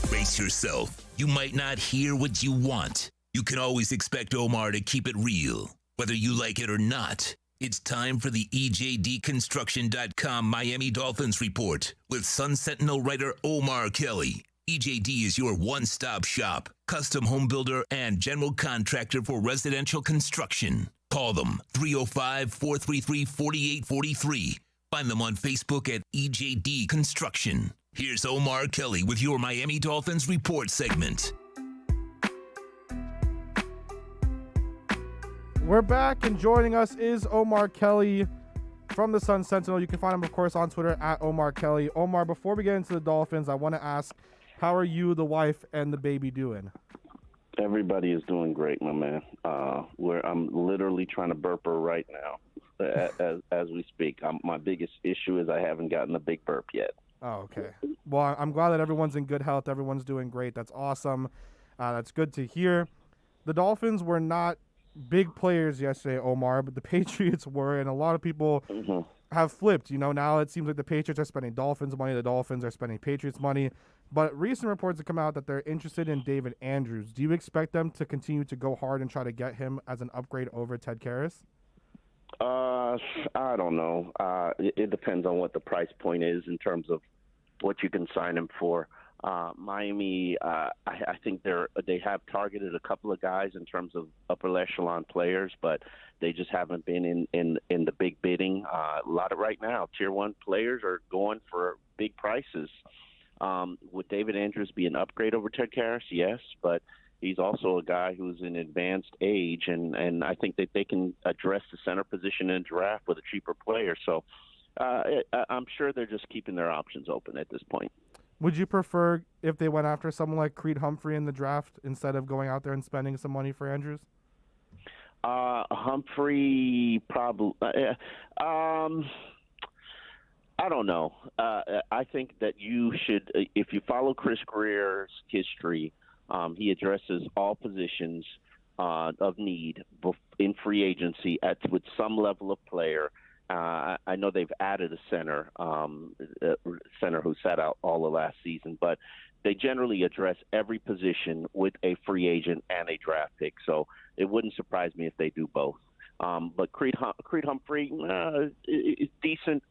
Brace yourself. You might not hear what you want. You can always expect Omar to keep it real, whether you like it or not. It's time for the EJDconstruction.com Miami Dolphins report with Sun Sentinel writer Omar Kelly. EJD is your one-stop shop, custom home builder, and general contractor for residential construction. Call them 305-433-4843. Find them on Facebook at EJD Construction. Here's Omar Kelly with your Miami Dolphins report segment. We're back, and joining us is Omar Kelly from the Sun Sentinel. You can find him, of course, on Twitter at Omar Kelly. Omar, before we get into the Dolphins, I want to ask, how are you, the wife, and the baby doing? Everybody is doing great, my man. I'm literally trying to burp her right now as we speak. My biggest issue is I haven't gotten a big burp yet. Oh, okay. Well, I'm glad that everyone's in good health. Everyone's doing great. That's awesome. That's good to hear. The Dolphins were not big players yesterday, Omar, but the Patriots were, and a lot of people have flipped. You know, now it seems like the Patriots are spending Dolphins money, the Dolphins are spending Patriots money. But recent reports have come out that they're interested in David Andrews. Do you expect them to continue to go hard and try to get him as an upgrade over Ted Karras? I don't know. It depends on what the price point is in terms of what you can sign him for. Miami, I think they have targeted a couple of guys in terms of upper echelon players, but they just haven't been in the big bidding. A lot of right now, tier 1 players are going for big prices. Would David Andrews be an upgrade over Ted Karras? Yes, but he's also a guy who's in advanced age, and I think that they can address the center position in draft with a cheaper player. So I'm sure they're just keeping their options open at this point. Would you prefer if they went after someone like Creed Humphrey in the draft instead of going out there and spending some money for Andrews? Humphrey probably. I don't know. I think that you should, if you follow Chris Greer's history, he addresses all positions of need in free agency with some level of player. I know they've added a center who sat out all of last season, but they generally address every position with a free agent and a draft pick. So it wouldn't surprise me if they do both. But Creed Humphrey is decent.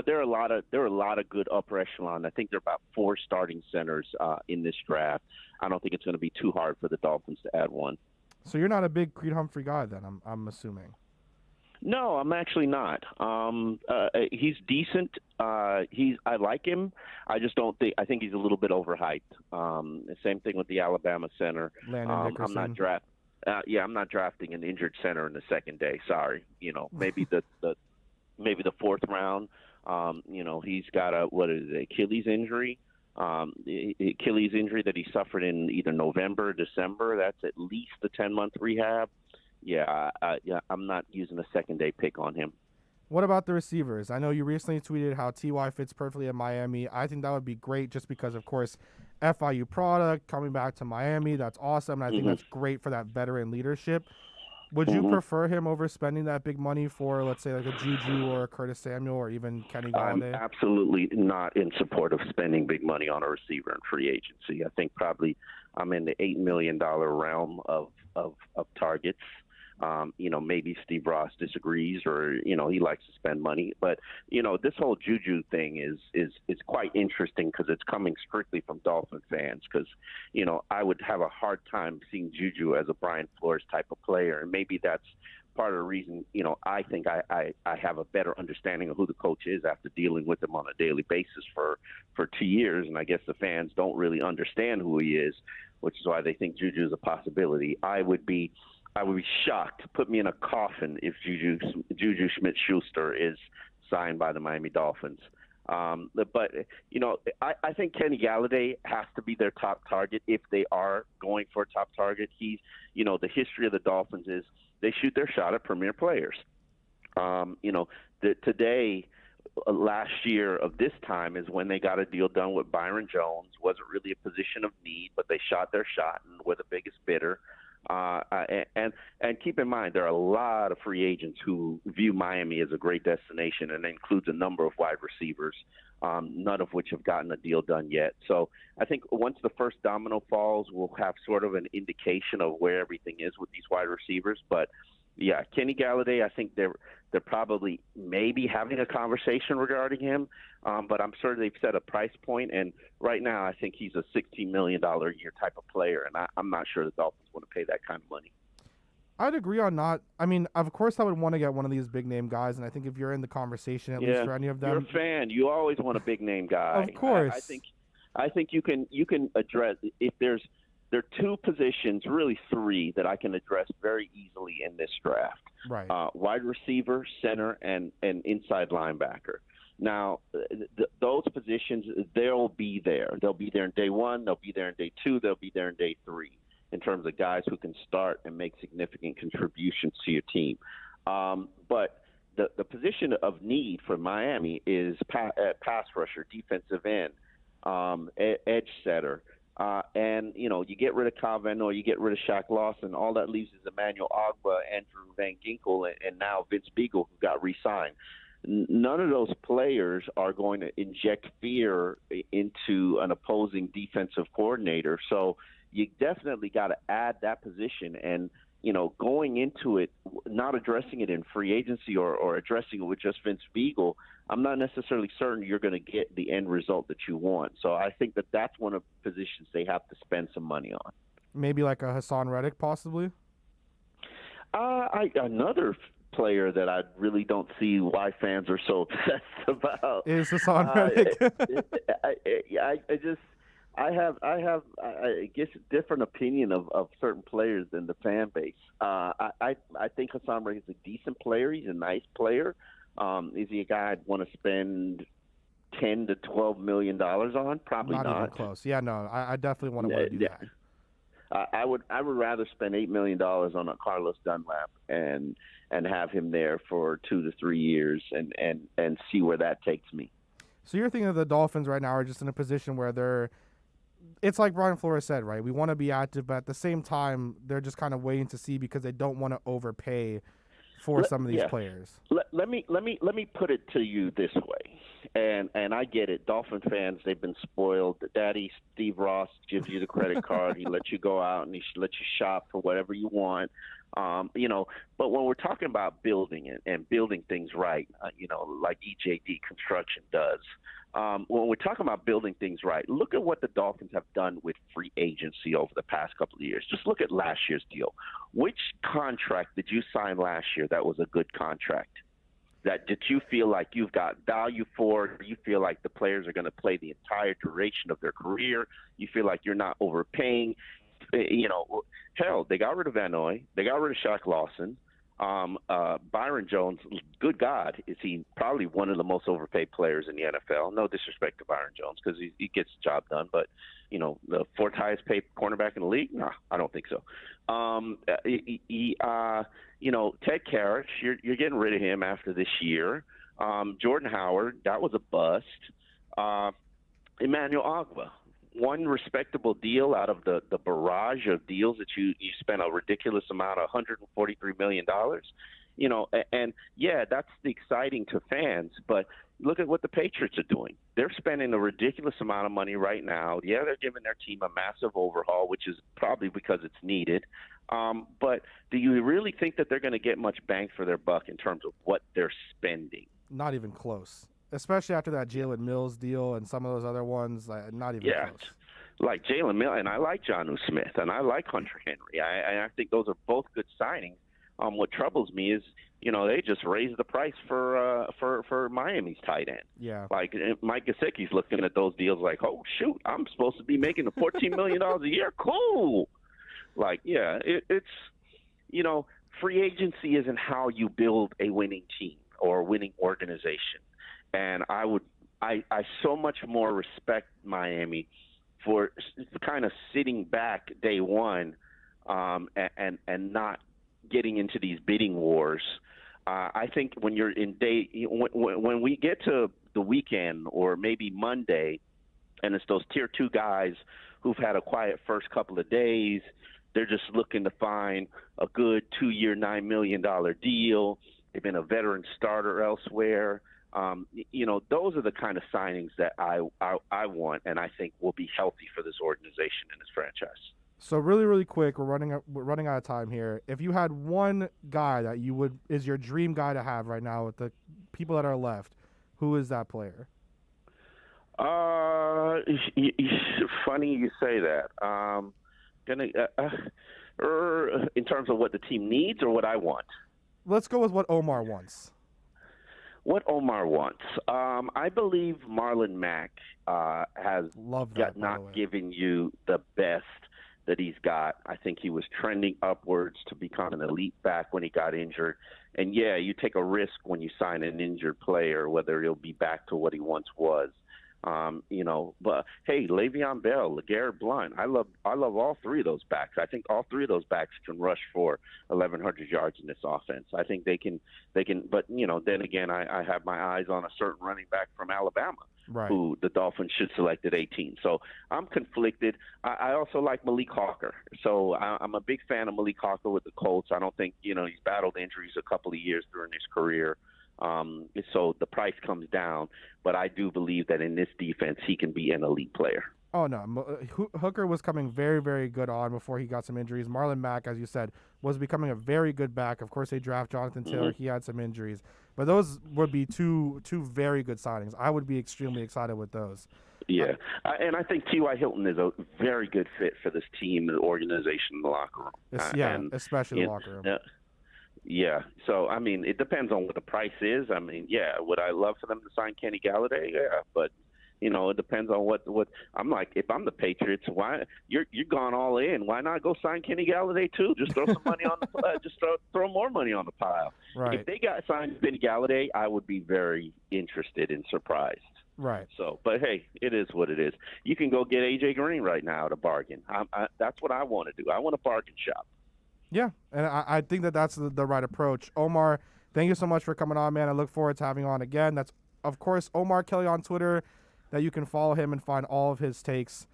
There are a lot of good upper echelon. I think there are about 4 starting centers in this draft. I don't think it's going to be too hard for the Dolphins to add one. So you're not a big Creed Humphrey guy, then? I'm assuming. No, I'm actually not. He's decent. I like him. I just don't think. I think he's a little bit overhyped. Same thing with the Alabama center. Landon Dickerson. I'm not drafting an injured center in the second day. Sorry. Maybe the fourth round. He's got Achilles injury. Achilles injury that he suffered in either November or December. That's at least a 10-month rehab. Yeah, I'm not using a second-day pick on him. What about the receivers? I know you recently tweeted how T.Y. fits perfectly in Miami. I think that would be great just because, of course, FIU product coming back to Miami. That's awesome, and I think that's great for that veteran leadership. Would you prefer him over spending that big money for, let's say, like a Juju or a Curtis Samuel or even Kenny Galladay? I'm absolutely not in support of spending big money on a receiver in free agency. I think probably I'm in the $8 million realm of targets. Maybe Steve Ross disagrees or, he likes to spend money. But, this whole Juju thing is quite interesting because it's coming strictly from Dolphin fans because, I would have a hard time seeing Juju as a Brian Flores type of player. And maybe that's part of the reason, I think I have a better understanding of who the coach is after dealing with him on a daily basis for 2 years. And I guess the fans don't really understand who he is, which is why they think Juju is a possibility. I would be shocked. Put me in a coffin if Juju Smith-Schuster is signed by the Miami Dolphins. But I think Kenny Galladay has to be their top target if they are going for a top target. He's, the history of the Dolphins is they shoot their shot at premier players. Today, last year of this time is when they got a deal done with Byron Jones. Wasn't really a position of need, but they shot their shot and were the biggest bidder. And keep in mind, there are a lot of free agents who view Miami as a great destination, and that includes a number of wide receivers, none of which have gotten a deal done yet. So I think once the first domino falls, we'll have sort of an indication of where everything is with these wide receivers. But yeah, Kenny Galladay, I think they're probably maybe having a conversation regarding him, but I'm sure they've set a price point, and right now I think he's a $16 million a year type of player, and I'm not sure the Dolphins want to pay that kind of money. I'd agree on not. I mean, of course, I would want to get one of these big name guys, and I think if you're in the conversation, at least for any of them, you're a fan. You always want a big name guy. Of course. I think you can address if there are 2 positions, really 3, that I can address very easily in this draft. Right. Wide receiver, center, and inside linebacker. Now, those positions, they'll be there. They'll be there in day 1. They'll be there in day 2. They'll be there in day 3 in terms of guys who can start and make significant contributions to your team. But the position of need for Miami is pass rusher, defensive end, edge setter. And, you get rid of Kyle Van Noy, you get rid of Shaq Lawson, all that leaves is Emmanuel Ogbah, Andrew Van Ginkel, and now Vince Beagle, who got re-signed. None of those players are going to inject fear into an opposing defensive coordinator. So you definitely got to add that position. And, going into it, not addressing it in free agency or addressing it with just Vince Beagle, I'm not necessarily certain you're going to get the end result that you want. So I think that's one of the positions they have to spend some money on. Maybe like a Hassan Reddick, possibly? Another player that I really don't see why fans are so obsessed about is Hassan Reddick. I guess a different opinion of certain players than the fan base. I think Hassan Reddick is a decent player. He's a nice player. Is he a guy I'd want to spend $10 to $12 million on? Probably not. Not even close. Yeah, no, I definitely want to do that. I would rather spend $8 million on a Carlos Dunlap and have him there for 2 to 3 years and see where that takes me. So you're thinking of the Dolphins right now are just in a position where it's like Brian Flores said, right? We want to be active, but at the same time, they're just kind of waiting to see because they don't want to overpay for some of these yeah. players. Let me put it to you this way, and I get it. Dolphin fans, they've been spoiled. Daddy Steve Ross gives you the credit card. He lets you go out and he lets you shop for whatever you want. But when we're talking about building it and building things right, like EJD Construction does. When we're talking about building things right, look at what the Dolphins have done with free agency over the past couple of years. Just look at last year's deal. Which contract did you sign last year that was a good contract? That did you feel like you've got value for? Do you feel like the players are going to play the entire duration of their career? You feel like you're not overpaying? Hell, they got rid of Van Noy. They got rid of Shaq Lawson. Byron Jones, good God, is he probably one of the most overpaid players in the NFL? No disrespect to Byron Jones because he gets the job done, but the fourth highest paid cornerback in the league? No, I don't think so. Ted Karras, you're getting rid of him after this year. Jordan Howard, that was a bust. Emmanuel Ogba, one respectable deal out of the barrage of deals that you spent a ridiculous amount of $143 million. And yeah, that's exciting to fans, but look at what the Patriots are doing. They're spending a ridiculous amount of money right now. Yeah, they're giving their team a massive overhaul, which is probably because it's needed. But do you really think that they're going to get much bang for their buck in terms of what they're spending? Not even close. Especially after that Jalen Mills deal and some of those other ones, not even close. Like Jalen Mills, and I like Jonnu Smith, and I like Hunter Henry. I think those are both good signings. What troubles me is, they just raised the price for Miami's tight end. Yeah. Like Mike Gesicki's looking at those deals like, oh shoot, I'm supposed to be making $14 million a year. Cool. Like, yeah, it's free agency isn't how you build a winning team or a winning organization. And I so much more respect Miami for kind of sitting back day one and not getting into these bidding wars. I think when you're when we get to the weekend or maybe Monday, and it's those tier 2 guys who've had a quiet first couple of days, they're just looking to find a good 2-year, $9 million deal. They've been a veteran starter elsewhere. Those are the kind of signings that I want, and I think will be healthy for this organization and this franchise. So really, really quick, we're running out of time here. If you had one guy that is your dream guy to have right now with the people that are left, who is that player? Funny you say that. In terms of what the team needs or what I want. Let's go with what Omar wants. What Omar wants. I believe Marlon Mack has not given you the best that he's got. I think he was trending upwards to become an elite back when he got injured. And, yeah, you take a risk when you sign an injured player, whether he'll be back to what he once was. But, hey, Le'Veon Bell, LeGarrette Blount, I love all three of those backs. I think all three of those backs can rush for 1,100 yards in this offense. I think they can. But, then again, I have my eyes on a certain running back from Alabama, who the Dolphins should select at 18. So I'm conflicted. I also like Malik Hawker. So I'm a big fan of Malik Hawker with the Colts. I don't think, he's battled injuries a couple of years during his career. So the price comes down, but I do believe that in this defense he can be an elite player. Oh, no. Hooker was coming very, very good on before he got some injuries. Marlon Mack, as you said, was becoming a very good back. Of course, they draft Jonathan Taylor. He had some injuries. But those would be two very good signings. I would be extremely excited with those. Yeah, and I think T.Y. Hilton is a very good fit for this team, the organization, the locker room. Especially the locker room. Yeah. So, I mean, it depends on what the price is. I mean, yeah, would I love for them to sign Kenny Galladay? Yeah, but it depends on what I'm like. If I'm the Patriots, why you're gone all in? Why not go sign Kenny Galladay too? Just throw some money on the just throw more money on the pile. Right. If they got signed Kenny Galladay, I would be very interested and surprised. Right. So, but hey, it is what it is. You can go get AJ Green right now at a bargain. That's what I want to do. I want a bargain shop. Yeah, and I think that's the right approach. Omar, thank you so much for coming on, man. I look forward to having you on again. That's, of course, Omar Kelly on Twitter, that you can follow him and find all of his takes.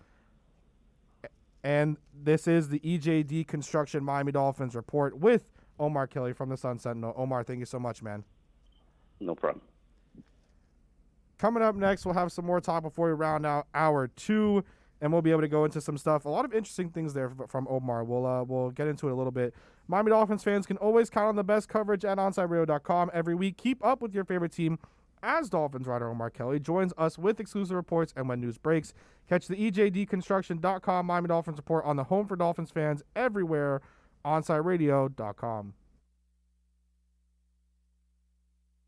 And this is the EJD Construction Miami Dolphins report with Omar Kelly from the Sun Sentinel. Omar, thank you so much, man. No problem. Coming up next, we'll have some more talk before we round out hour 2, and we'll be able to go into some stuff. A lot of interesting things there from Omar. We'll get into it a little bit. Miami Dolphins fans can always count on the best coverage at OnsideRadio.com every week. Keep up with your favorite team as Dolphins writer Omar Kelly joins us with exclusive reports and when news breaks. Catch the EJDconstruction.com Miami Dolphins report on the home for Dolphins fans everywhere, OnsideRadio.com.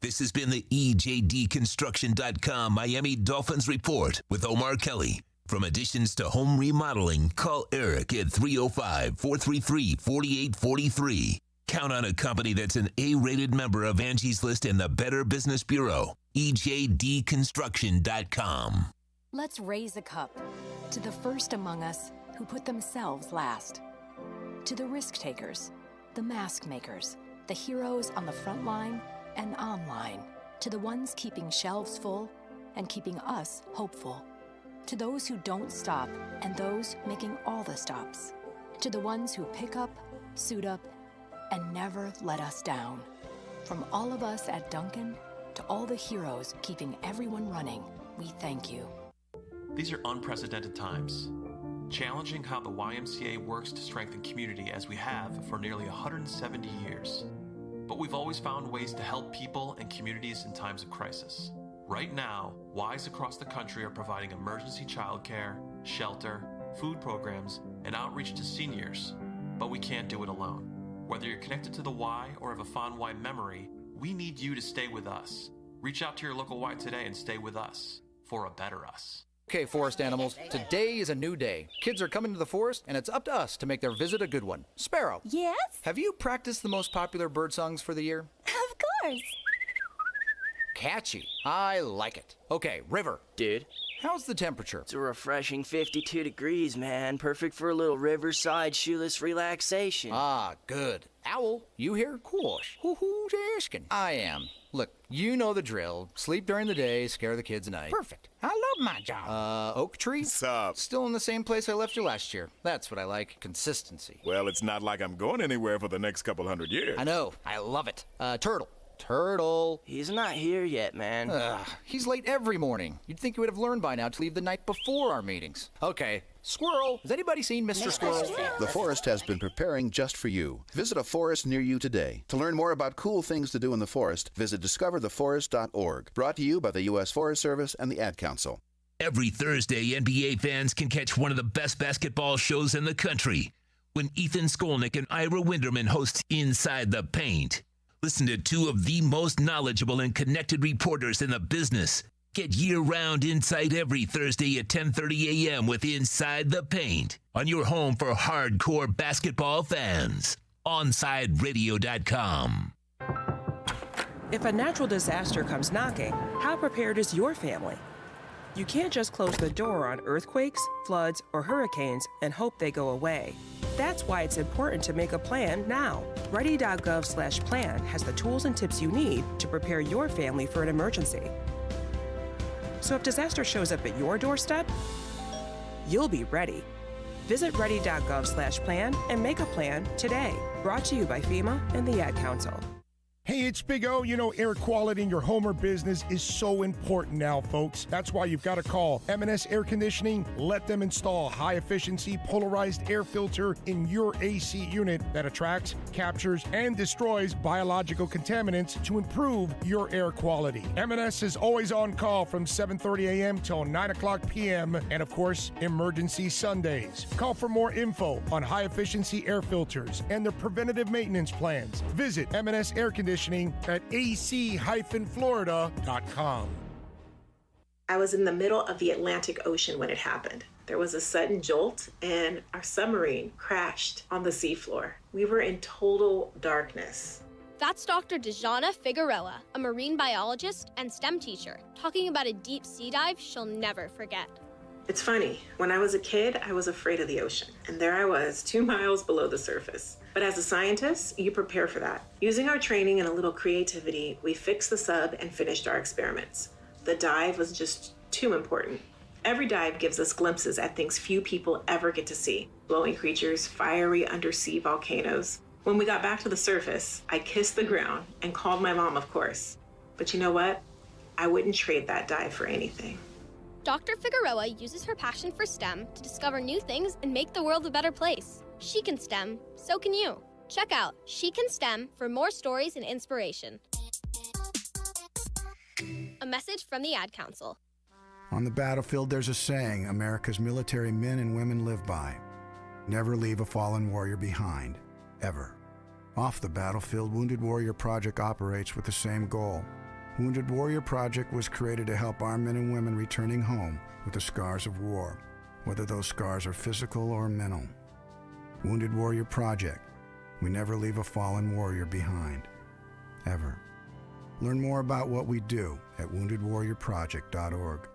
This has been the EJDconstruction.com Miami Dolphins report with Omar Kelly. From additions to home remodeling, call Eric at 305-433-4843. Count on a company that's an A-rated member of Angie's List and the Better Business Bureau. EJDconstruction.com. Let's raise a cup to the first among us who put themselves last. To the risk takers, the mask makers, the heroes on the front line and online. To the ones keeping shelves full and keeping us hopeful. To those who don't stop and those making all the stops. To the ones who pick up, suit up, and never let us down. From all of us at Duncan to all the heroes keeping everyone running, we thank you. These are unprecedented times, challenging how the YMCA works to strengthen community as we have for nearly 170 years. But we've always found ways to help people and communities in times of crisis. Right now, Ys across the country are providing emergency childcare, shelter, food programs, and outreach to seniors. But we can't do it alone. Whether you're connected to the Y or have a fond Y memory, we need you to stay with us. Reach out to your local Y today and stay with us for a better us. Okay, forest animals, today is a new day. Kids are coming to the forest, and it's up to us to make their visit a good one. Sparrow. Yes? Have you practiced the most popular bird songs for the year? Of course. Catchy. I like it. Okay, River. Dude. How's the temperature? It's a refreshing 52 degrees, man. Perfect for a little riverside shoeless relaxation. Ah, good. Owl, you here? Course. Who's asking? I am. Look, you know the drill. Sleep during the day, scare the kids at night. Perfect. I love my job. Oak Tree? What's up? Still in the same place I left you last year. That's what I like. Consistency. Well, it's not like I'm going anywhere for the next couple hundred years. I know. I love it. Turtle. Turtle. He's not here yet, man. He's late every morning. You'd think you would have learned by now to leave the night before our meetings. Okay. Squirrel. Has anybody seen Mr. Squirrel? The forest has been preparing just for you. Visit a forest near you today. To learn more about cool things to do in the forest, visit discovertheforest.org. Brought to you by the U.S. Forest Service and the Ad Council. Every Thursday, NBA fans can catch one of the best basketball shows in the country when Ethan Skolnick and Ira Winderman host Inside the Paint. Listen to two of the most knowledgeable and connected reporters in the business. Get year-round insight every Thursday at 10:30 a.m. with Inside the Paint on your home for hardcore basketball fans. OnsideRadio.com. If a natural disaster comes knocking, how prepared is your family? You can't just close the door on earthquakes, floods, or hurricanes and hope they go away. That's why it's important to make a plan now. Ready.gov/plan has the tools and tips you need to prepare your family for an emergency. So if disaster shows up at your doorstep, you'll be ready. Visit ready.gov/plan and make a plan today. Brought to you by FEMA and the Ad Council. Hey, it's Big O. You know, air quality in your home or business is so important now, folks. That's why you've got to call M&S Air Conditioning. Let them install high-efficiency polarized air filter in your AC unit that attracts, captures, and destroys biological contaminants to improve your air quality. M&S is always on call from 7:30 a.m. till 9 o'clock p.m. and, of course, emergency Sundays. Call for more info on high-efficiency air filters and their preventative maintenance plans. Visit M&S Air Conditioning at ac-florida.com. I was in the middle of the Atlantic Ocean when it happened. There was a sudden jolt and our submarine crashed on the seafloor. We were in total darkness. That's Dr. Dejana Figueroa, a marine biologist and STEM teacher, talking about a deep sea dive she'll never forget. It's funny, when I was a kid, I was afraid of the ocean, and there I was, 2 miles below the surface. But as a scientist, you prepare for that. Using our training and a little creativity, we fixed the sub and finished our experiments. The dive was just too important. Every dive gives us glimpses at things few people ever get to see. Glowing creatures, fiery undersea volcanoes. When we got back to the surface, I kissed the ground and called my mom, of course. But you know what? I wouldn't trade that dive for anything. Dr. Figueroa uses her passion for STEM to discover new things and make the world a better place. She can STEM, so can you. Check out She Can STEM for more stories and inspiration. A message from the Ad Council. On the battlefield, there's a saying America's military men and women live by. Never leave a fallen warrior behind, ever. Off the battlefield, Wounded Warrior Project operates with the same goal. Wounded Warrior Project was created to help our men and women returning home with the scars of war, whether those scars are physical or mental. Wounded Warrior Project. We never leave a fallen warrior behind, ever. Learn more about what we do at woundedwarriorproject.org.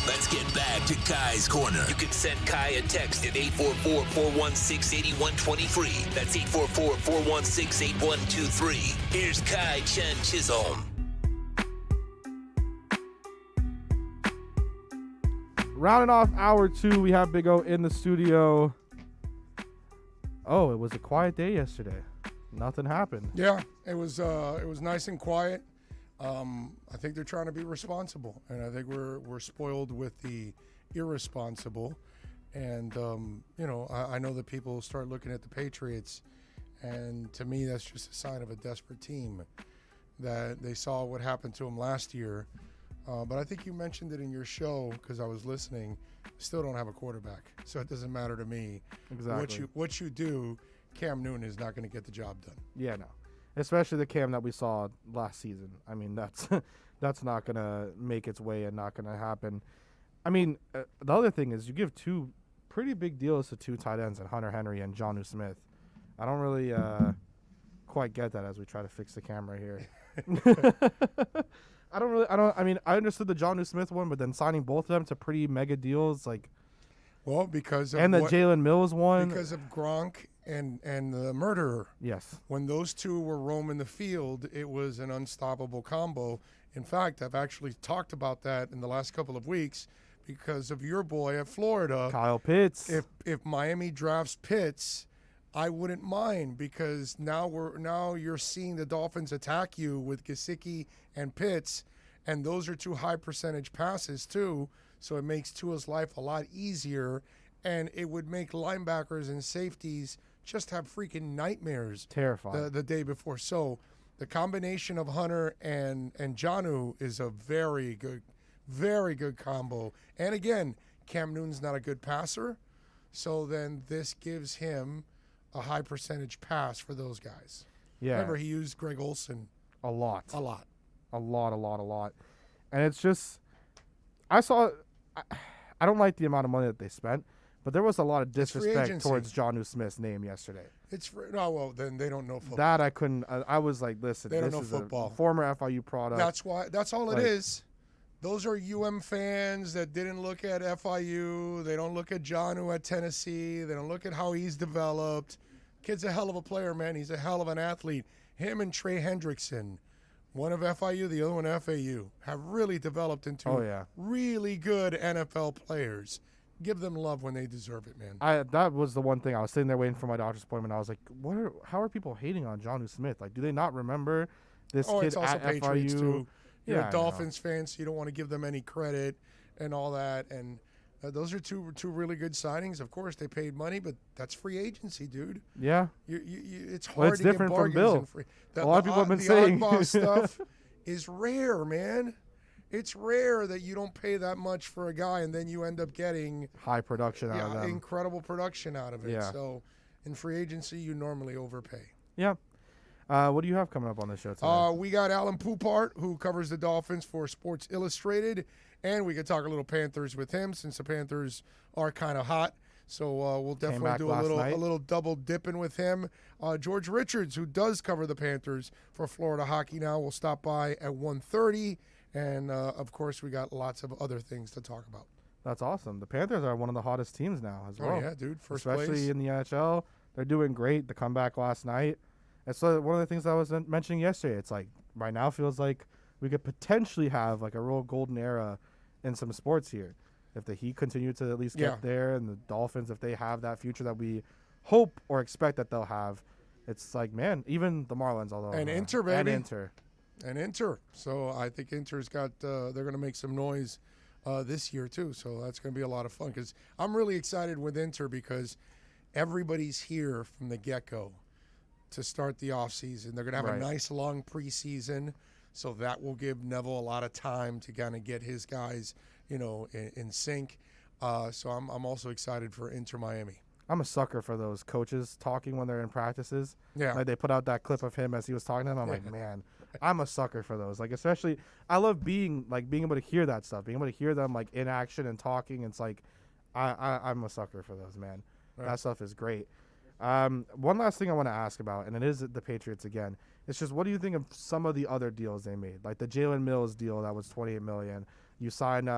Let's get back to Kai's Corner. You can send Kai a text at 844-416-8123. That's 844-416-8123. Here's Kai Chen Chisholm. Rounding off hour 2, we have Big O in the studio. Oh, it was a quiet day yesterday. Nothing happened. Yeah, it was nice and quiet. I think they're trying to be responsible, and I think we're spoiled with the irresponsible. And I know that people start looking at the Patriots, and to me, that's just a sign of a desperate team. That they saw what happened to them last year, but I think you mentioned it in your show because I was listening. Still don't have a quarterback, so it doesn't matter to me. Exactly. What you do, Cam Newton is not going to get the job done. Yeah, no. Especially the Cam that we saw last season. I mean, that's not going to make its way and not going to happen. I mean, the other thing is you give two pretty big deals to two tight ends, and Hunter Henry and Jonnu Smith. I don't really quite get that as we try to fix the camera here. I understood the Jonnu Smith one, but then signing both of them to pretty mega deals, like. Well, because of and the Jalen Mills one. Because of Gronk and the murderer. Yes. When those two were roaming the field, it was an unstoppable combo. In fact, I've actually talked about that in the last couple of weeks because of your boy at Florida, Kyle Pitts. If Miami drafts Pitts, I wouldn't mind because now you're seeing the Dolphins attack you with Gesicki and Pitts, and those are two high percentage passes too. So it makes Tua's life a lot easier, and it would make linebackers and safeties just have freaking nightmares. Terrifying. The day before. So the combination of Hunter and Jonnu is a very good combo. And again, Cam Newton's not a good passer, so then this gives him a high percentage pass for those guys. Yeah. Remember, he used Greg Olsen a lot. And it's just, I don't like the amount of money that they spent, but there was a lot of disrespect towards Jonnu Smith's name yesterday. Then they don't know football. That I couldn't. I was like, listen, they don't this know is football. A former FIU product. That's all it is. Those are fans that didn't look at FIU. They don't look at Jonnu at Tennessee. They don't look at how he's developed. Kid's a hell of a player, man. He's a hell of an athlete. Him and Trey Hendrickson, one of FIU, the other one FAU, have really developed into really good NFL players. Give them love when they deserve it, man. That was the one thing. I was sitting there waiting for my doctor's appointment. I was like, how are people hating on Jonnu Smith? Like, do they not remember this kid it's also at Patriots FIU? Too. You're a Dolphins fan, so you don't want to give them any credit and all that. And those are two really good signings. Of course, they paid money, but that's free agency, dude. Yeah. It's hard it's to different get from bargains. Bill. A lot of people have been saying. The oddball stuff is rare, man. It's rare that you don't pay that much for a guy and then you end up getting high production out of them. Incredible production out of it. Yeah. So in free agency, you normally overpay. Yeah. What do you have coming up on the show today? We got Alan Poupart, who covers the Dolphins for Sports Illustrated, and we could talk a little Panthers with him since the Panthers are kind of hot. So we'll definitely do a little double dipping with him. George Richards, who does cover the Panthers for Florida Hockey Now, will stop by at 1:30, and of course we got lots of other things to talk about. That's awesome. The Panthers are one of the hottest teams now as well. Oh yeah, dude, especially place. in the NHL. They're doing great. The comeback last night. And so one of the things I was mentioning yesterday, it's like right now feels like we could potentially have like a real golden era in some sports here. If the Heat continue to at least get there and the Dolphins, if they have that future that we hope or expect that they'll have. It's like, man, even the Marlins, although And Inter, baby. And Inter. So I think Inter's got they're going to make some noise this year too. So that's going to be a lot of fun because I'm really excited with Inter because everybody's here from the get-go to start the offseason. They're going to have a nice long preseason, so that will give Neville a lot of time to kind of get his guys, in sync. So I'm also excited for Inter Miami. I'm a sucker for those coaches talking when they're in practices. Yeah. Like they put out that clip of him as he was talking to them. I'm like, man, I'm a sucker for those. Like, especially, I love being able to hear that stuff, being able to hear them like in action and talking. It's like, I'm a sucker for those, man. Right. That stuff is great. One last thing I want to ask about, and it is the Patriots again. It's just, what do you think of some of the other deals they made? Like the Jalen Mills deal that was $28 million. You signed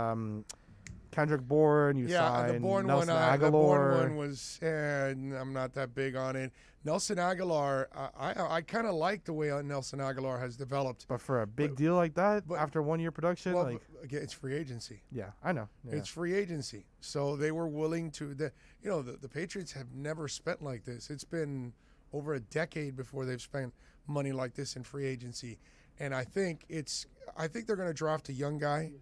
Kendrick Bourne. You signed the Bourne Nelson one. Aguilar. The Bourne one was, I'm not that big on it. Nelson Aguilar, I kind of like the way Nelson Aguilar has developed. But for a big deal like that, after 1 year production, well, again, it's free agency. Yeah, I know. Yeah. It's free agency, so they were willing to. The Patriots have never spent like this. It's been over a decade before they've spent money like this in free agency, and I think they're going to draft a young guy.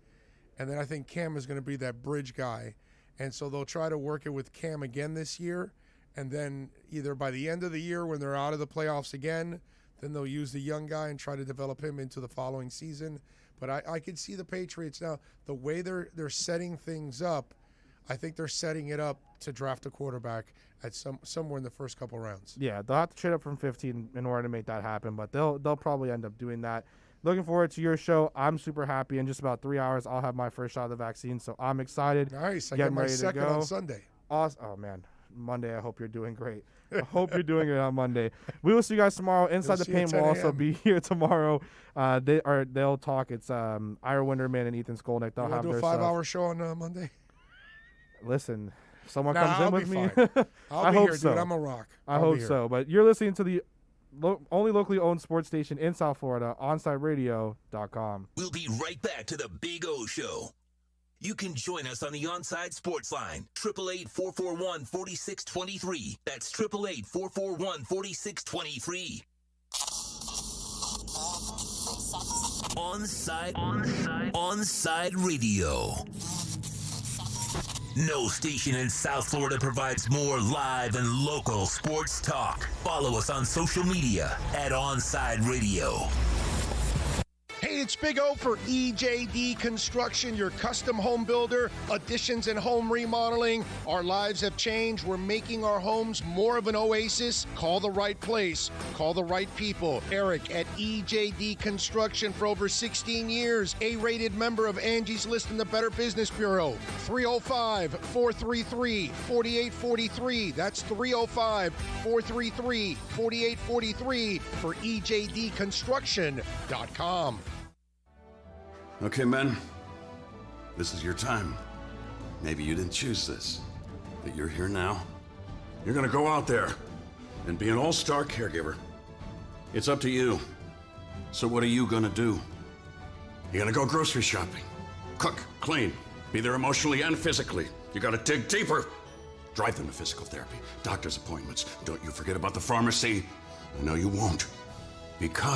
And then I think Cam is going to be that bridge guy. And so they'll try to work it with Cam again this year. And then either by the end of the year when they're out of the playoffs again, then they'll use the young guy and try to develop him into the following season. But I could see the Patriots now, the way they're setting things up, I think they're setting it up to draft a quarterback at somewhere in the first couple rounds. Yeah, they'll have to trade up from 15 in order to make that happen. But they'll probably end up doing that. Looking forward to your show. I'm super happy. In just about 3 hours, I'll have my first shot of the vaccine, so I'm excited. Nice. I get my second on Sunday. Awesome. Oh, man. Monday, I hope you're doing great. I hope you're doing it on Monday. We will see you guys tomorrow. Inside the Paint will also be here tomorrow. They'll talk. It's Ira Winderman and Ethan Skolnick. They'll have do a 5-hour show on Monday? Listen, if someone comes in with me, I hope so. Dude. I'm a rock. I hope so. But you're listening to the only locally owned sports station in South Florida, OnsideRadio.com. We'll be right back to the Big O Show. You can join us on the Onside Sports Line, 888-441-4623. That's 888-441-4623. Onside Radio. No station in South Florida provides more live and local sports talk. Follow us on social media at Onside Radio. Hey, it's Big O for EJD Construction, your custom home builder, additions and home remodeling. Our lives have changed. We're making our homes more of an oasis. Call the right place. Call the right people. Eric at EJD Construction for over 16 years. A-rated member of Angie's List and the Better Business Bureau. 305-433-4843. That's 305-433-4843 for EJDconstruction.com. Okay, men, this is your time. Maybe you didn't choose this, but you're here now. You're gonna go out there and be an all-star caregiver. It's up to you. So what are you gonna do? You're gonna go grocery shopping, cook, clean, be there emotionally and physically. You gotta dig deeper. Drive them to physical therapy, doctor's appointments. Don't you forget about the pharmacy. I know you won't, because